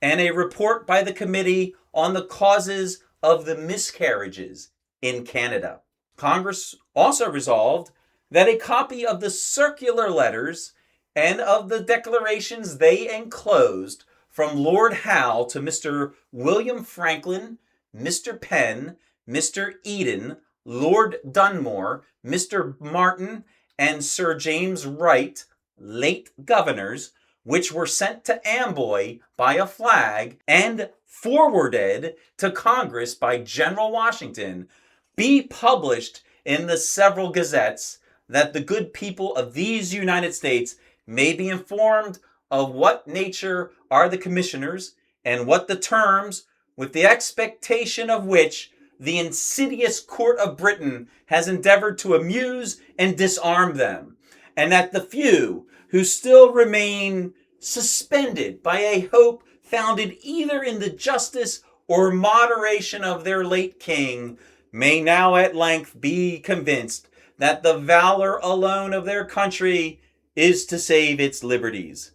and a report by the committee on the causes of the miscarriages in Canada. Congress also resolved that a copy of the circular letters and of the declarations they enclosed from Lord Howe to Mr. William Franklin, Mr. Penn, Mr. Eden, Lord Dunmore, Mr. Martin, and Sir James Wright, late governors, which were sent to Amboy by a flag and forwarded to Congress by General Washington, be published in the several gazettes, that the good people of these United States may be informed of what nature are the commissioners and what the terms, with the expectation of which the insidious court of Britain has endeavored to amuse and disarm them, and that the few who still remain suspended by a hope founded either in the justice or moderation of their late king may now at length be convinced that the valor alone of their country is to save its liberties.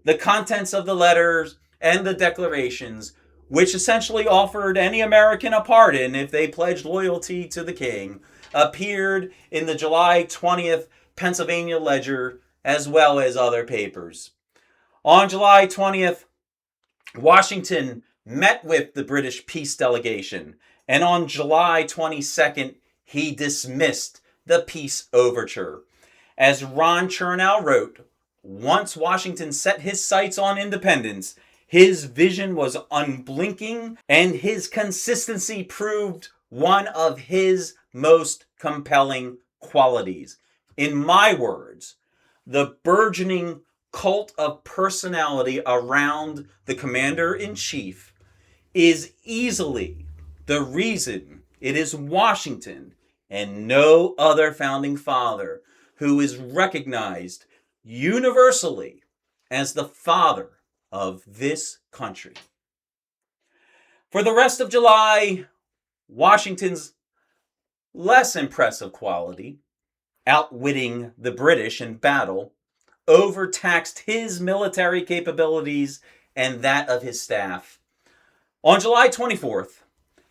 The contents of the letters and the declarations, which essentially offered any American a pardon if they pledged loyalty to the king, appeared in the July 20th Pennsylvania Ledger as well as other papers. On July 20th, Washington met with the British peace delegation, and on July 22nd, he dismissed the peace overture. As Ron Chernow wrote, once Washington set his sights on independence, his vision was unblinking, and his consistency proved one of his most compelling qualities. In my words, the burgeoning cult of personality around the commander-in-chief is easily the reason it is Washington and no other founding father who is recognized universally as the father of this country. For the rest of July, Washington's less impressive quality, outwitting the British in battle, overtaxed his military capabilities and that of his staff. On July 24th,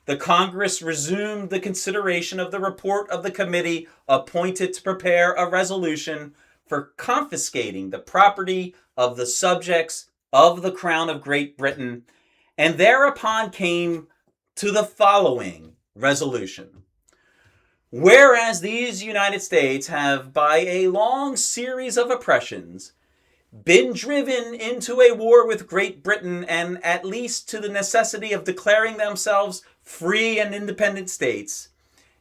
the Congress resumed the consideration of the report of the committee appointed to prepare a resolution for confiscating the property of the subjects of the Crown of Great Britain, and thereupon came to the following resolution. Whereas these United States have, by a long series of oppressions, been driven into a war with Great Britain and at least to the necessity of declaring themselves free and independent states,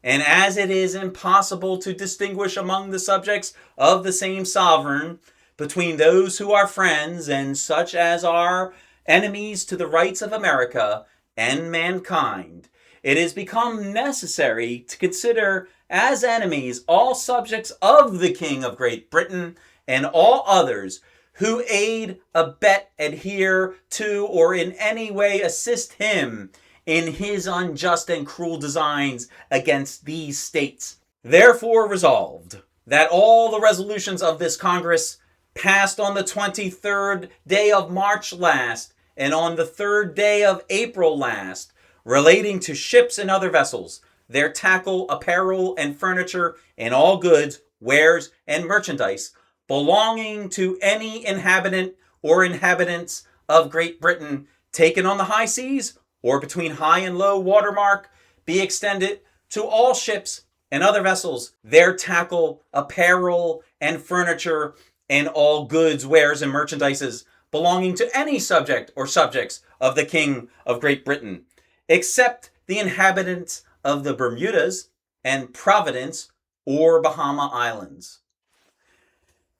and as it is impossible to distinguish among the subjects of the same sovereign between those who are friends and such as are enemies to the rights of America and mankind, it has become necessary to consider as enemies all subjects of the King of Great Britain and all others who aid, abet, adhere to, or in any way assist him in his unjust and cruel designs against these states. Therefore resolved, that all the resolutions of this Congress passed on the 23rd day of March last and on the 3rd day of April last, relating to ships and other vessels, their tackle, apparel, and furniture, and all goods, wares, and merchandise belonging to any inhabitant or inhabitants of Great Britain taken on the high seas or between high and low water mark be extended to all ships and other vessels, their tackle, apparel, and furniture, and all goods, wares, and merchandises belonging to any subject or subjects of the King of Great Britain, except the inhabitants of the Bermudas and Providence or Bahama Islands.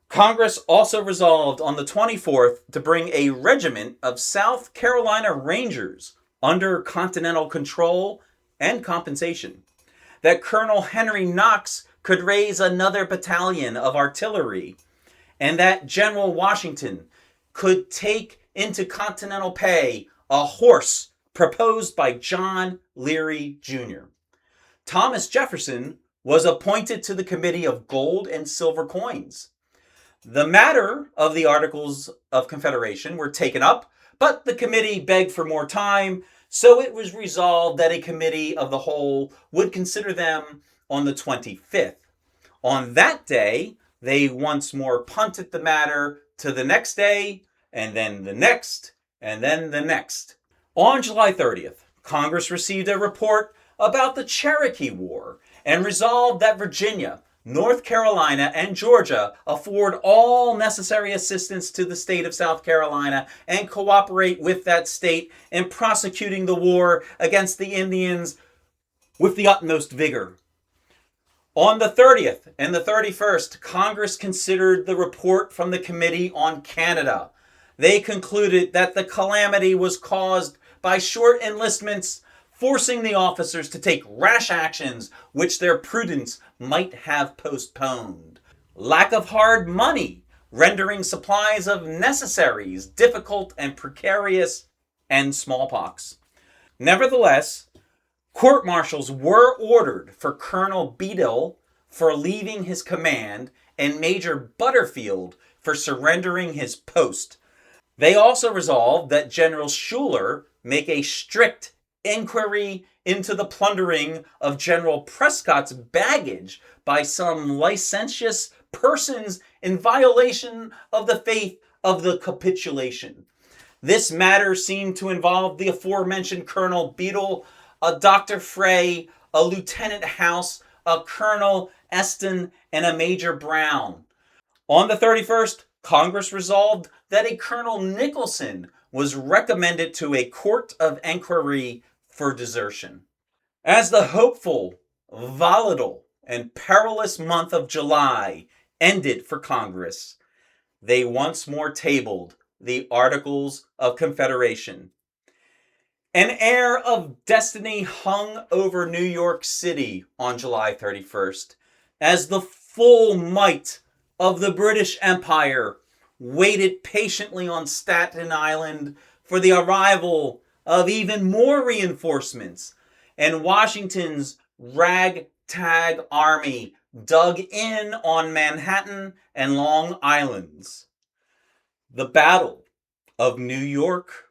Congress also resolved on the 24th to bring a regiment of South Carolina Rangers under Continental control and compensation, that Colonel Henry Knox could raise another battalion of artillery, and that General Washington could take into Continental pay a horse proposed by John Leary Jr. Thomas Jefferson was appointed to the Committee of Gold and Silver Coins. The matter of the Articles of Confederation were taken up, but the committee begged for more time, so it was resolved that a committee of the whole would consider them on the 25th. On that day, they once more punted the matter to the next day, and then the next, and then the next. On July 30th, Congress received a report about the Cherokee War and resolved that Virginia, North Carolina, and Georgia afford all necessary assistance to the state of South Carolina and cooperate with that state in prosecuting the war against the Indians with the utmost vigor. On the 30th and the 31st, Congress considered the report from the Committee on Canada. They concluded that the calamity was caused by short enlistments, forcing the officers to take rash actions which their prudence might have postponed. Lack of hard money, rendering supplies of necessaries difficult and precarious, and smallpox. Nevertheless, court-martials were ordered for Colonel Beadle for leaving his command and Major Butterfield for surrendering his post. They also resolved that General Schuyler make a strict inquiry into the plundering of General Prescott's baggage by some licentious persons in violation of the faith of the capitulation. This matter seemed to involve the aforementioned Colonel Beadle, a Dr. Frey, a Lieutenant House, a Colonel Eston, and a Major Brown. On the 31st, Congress resolved that a Colonel Nicholson was recommended to a court of inquiry for desertion. As the hopeful, volatile, and perilous month of July ended for Congress, they once more tabled the Articles of Confederation. An air of destiny hung over New York City on July 31st, as the full might of the British Empire waited patiently on Staten Island for the arrival of even more reinforcements, and Washington's ragtag army dug in on Manhattan and Long Islands. The Battle of New York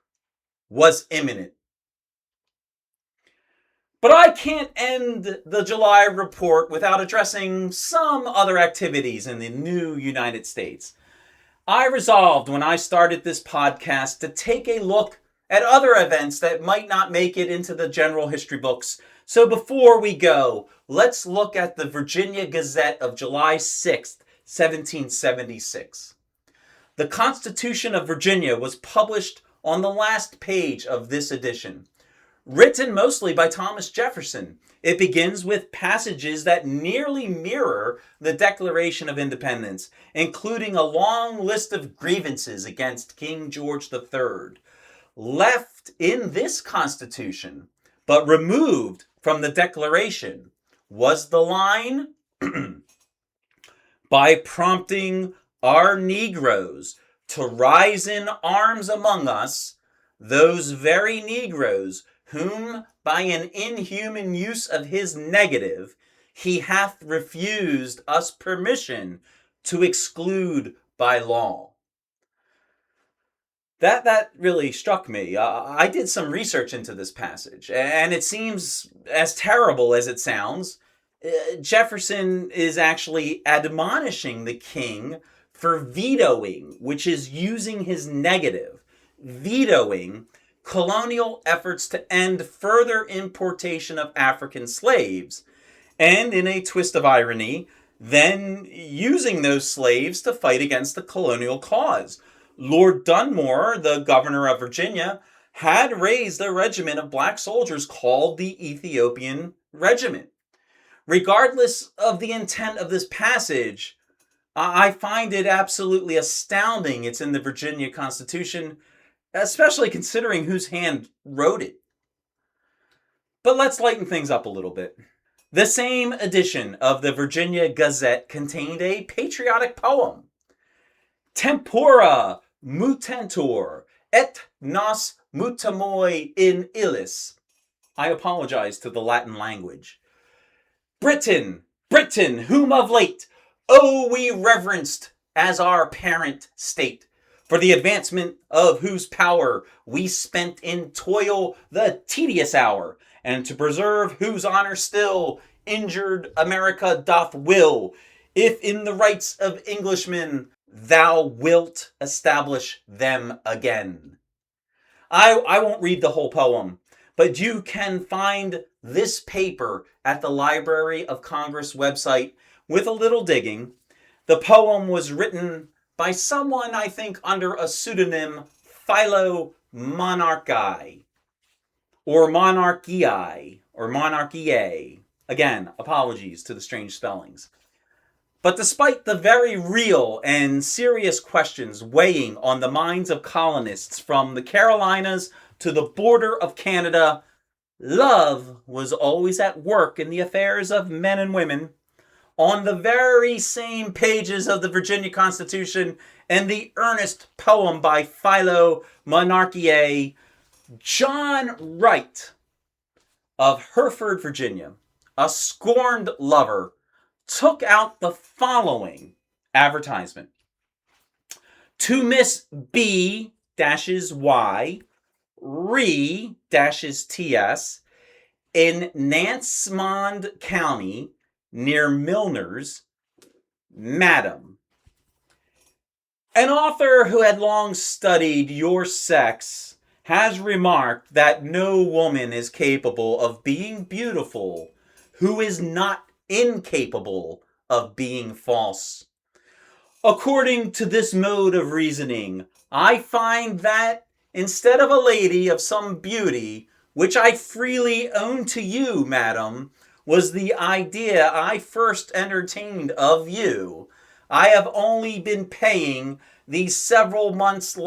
was imminent. But I can't end the July report without addressing some other activities in the new United States. I resolved when I started this podcast to take a look at other events that might not make it into the general history books. So before we go, let's look at the Virginia Gazette of July 6th, 1776. The Constitution of Virginia was published on the last page of this edition. Written mostly by Thomas Jefferson, it begins with passages that nearly mirror the Declaration of Independence, including a long list of grievances against King George III. Left in this Constitution, but removed from the Declaration, was the line, by prompting our Negroes to rise in arms among us, those very Negroes whom by an inhuman use of his negative he hath refused us permission to exclude by law. That really struck me. I did some research into this passage, and it seems as terrible as it sounds. Jefferson is actually admonishing the king for vetoing, which is using his negative, vetoing colonial efforts to end further importation of African slaves, and in a twist of irony, then using those slaves to fight against the colonial cause. Lord Dunmore, the governor of Virginia, had raised a regiment of black soldiers called the Ethiopian Regiment. Regardless of the intent of this passage, I find it absolutely astounding it's in the Virginia Constitution, especially considering whose hand wrote it. But let's lighten things up a little bit. The same edition of the Virginia Gazette contained a patriotic poem. Tempora mutantur, et nos mutamoi in illis. I apologize to the Latin language. Britain, Britain, whom of late, we reverenced as our parent state, for the advancement of whose power we spent in toil the tedious hour, and to preserve whose honor still injured America doth will, if in the rights of Englishmen thou wilt establish them again. I won't read the whole poem, but you can find this paper at the Library of Congress website with a little digging. The poem was written by someone, I think, under a pseudonym, Philo Monarchii, or Monarchii, or Monarchiae. Again, apologies to the strange spellings. But despite the very real and serious questions weighing on the minds of colonists from the Carolinas to the border of Canada, love was always at work in the affairs of men and women. On the very same pages of the Virginia Constitution and the earnest poem by Philo Monarchiae, John Wright of Hereford, Virginia, a scorned lover, took out the following advertisement. To Miss B Y Re-TS in Nansemond County near Milner's, Madam. An author who had long studied your sex has remarked that no woman is capable of being beautiful who is not incapable of being false. According to this mode of reasoning, I find that instead of a lady of some beauty, which I freely own to you, madam, was the idea I first entertained of you, I have only been paying these several months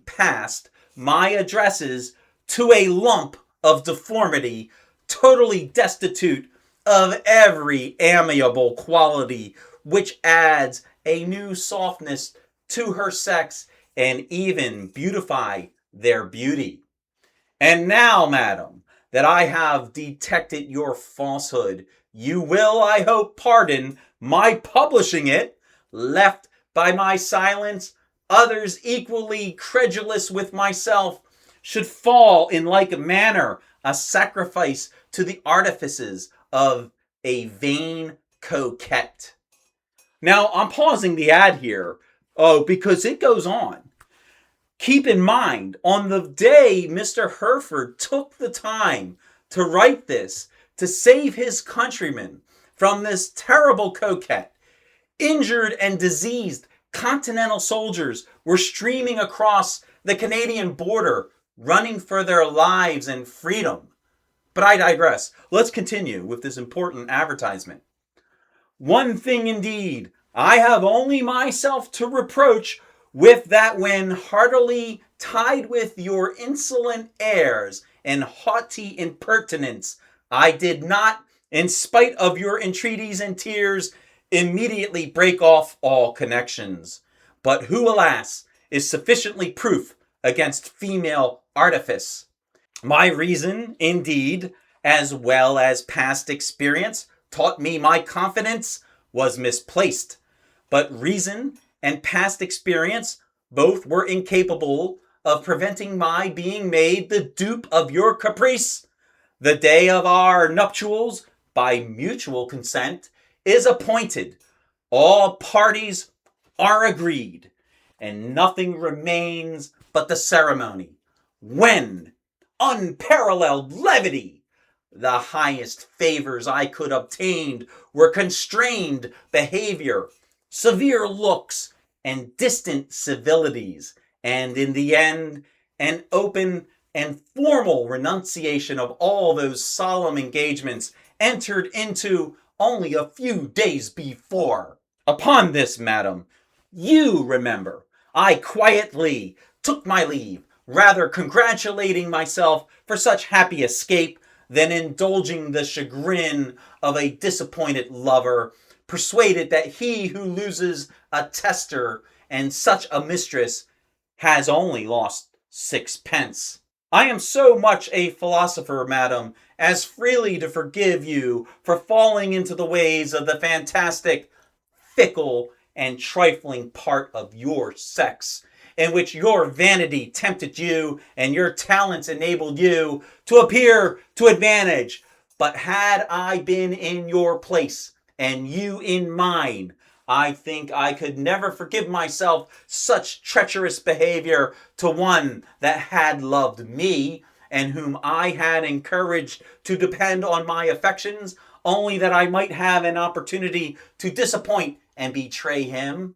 past my addresses to a lump of deformity, totally destitute of every amiable quality which adds a new softness to her sex and even beautify their beauty. And now, madam, that I have detected your falsehood, you will, I hope, pardon my publishing it, left by my silence, others equally credulous with myself should fall in like manner a sacrifice to the artifices of a vain coquette. Now, I'm pausing the ad here, because it goes on. Keep in mind, on the day Mr. Hereford took the time to write this to save his countrymen from this terrible coquette, injured and diseased Continental soldiers were streaming across the Canadian border, running for their lives and freedom. But I digress. Let's continue with this important advertisement. One thing indeed, I have only myself to reproach with, that when heartily tied with your insolent airs and haughty impertinence, I did not, in spite of your entreaties and tears, immediately break off all connections. But who, alas, is sufficiently proof against female artifice? My reason, indeed, as well as past experience, taught me my confidence was misplaced. But reason and past experience both were incapable of preventing my being made the dupe of your caprice. The day of our nuptials, by mutual consent, is appointed. All parties are agreed, and nothing remains but the ceremony, when unparalleled levity, the highest favors I could obtain, were constrained behavior, severe looks, and distant civilities, and in the end, an open and formal renunciation of all those solemn engagements entered into only a few days before. Upon this, madam, you remember, I quietly took my leave, rather congratulating myself for such happy escape than indulging the chagrin of a disappointed lover, persuaded that he who loses a tester and such a mistress has only lost 6 pence. I am so much a philosopher, madam, as freely to forgive you for falling into the ways of the fantastic, fickle, and trifling part of your sex, in which your vanity tempted you and your talents enabled you to appear to advantage. But had I been in your place and you in mine, I think I could never forgive myself such treacherous behavior to one that had loved me and whom I had encouraged to depend on my affections, only that I might have an opportunity to disappoint and betray him.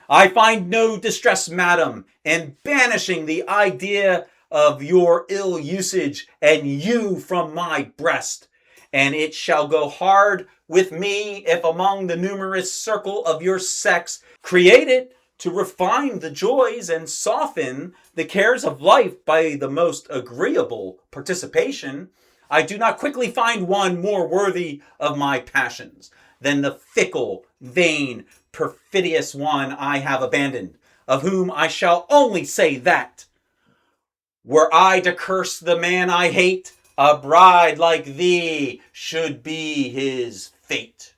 I find no distress, madam, in banishing the idea of your ill usage and you from my breast, and it shall go hard with me if among the numerous circle of your sex, created to refine the joys and soften the cares of life by the most agreeable participation, I do not quickly find one more worthy of my passions than the fickle, vain, perfidious one I have abandoned, of whom I shall only say that, were I to curse the man I hate, a bride like thee should be his fate.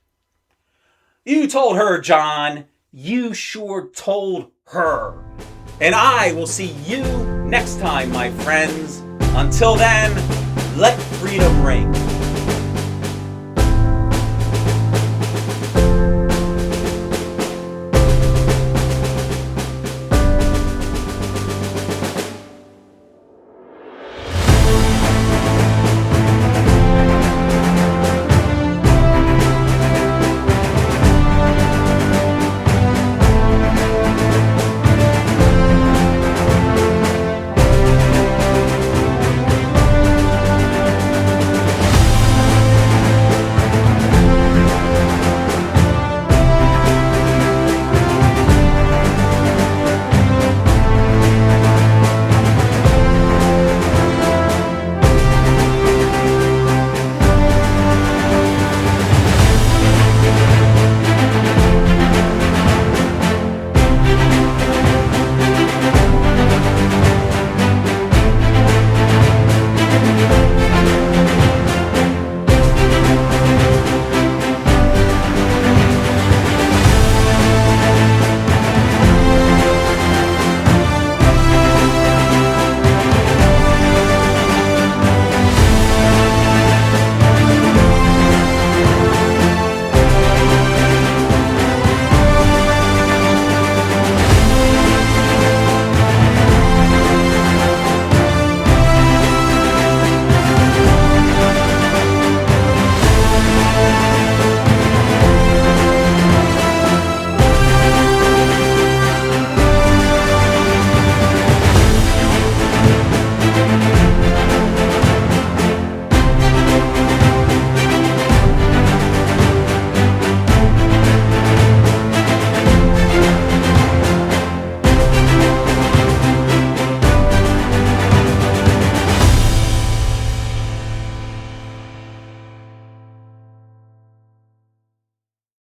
You told her, John. You sure told her. And I will see you next time, my friends. Until then, let freedom ring.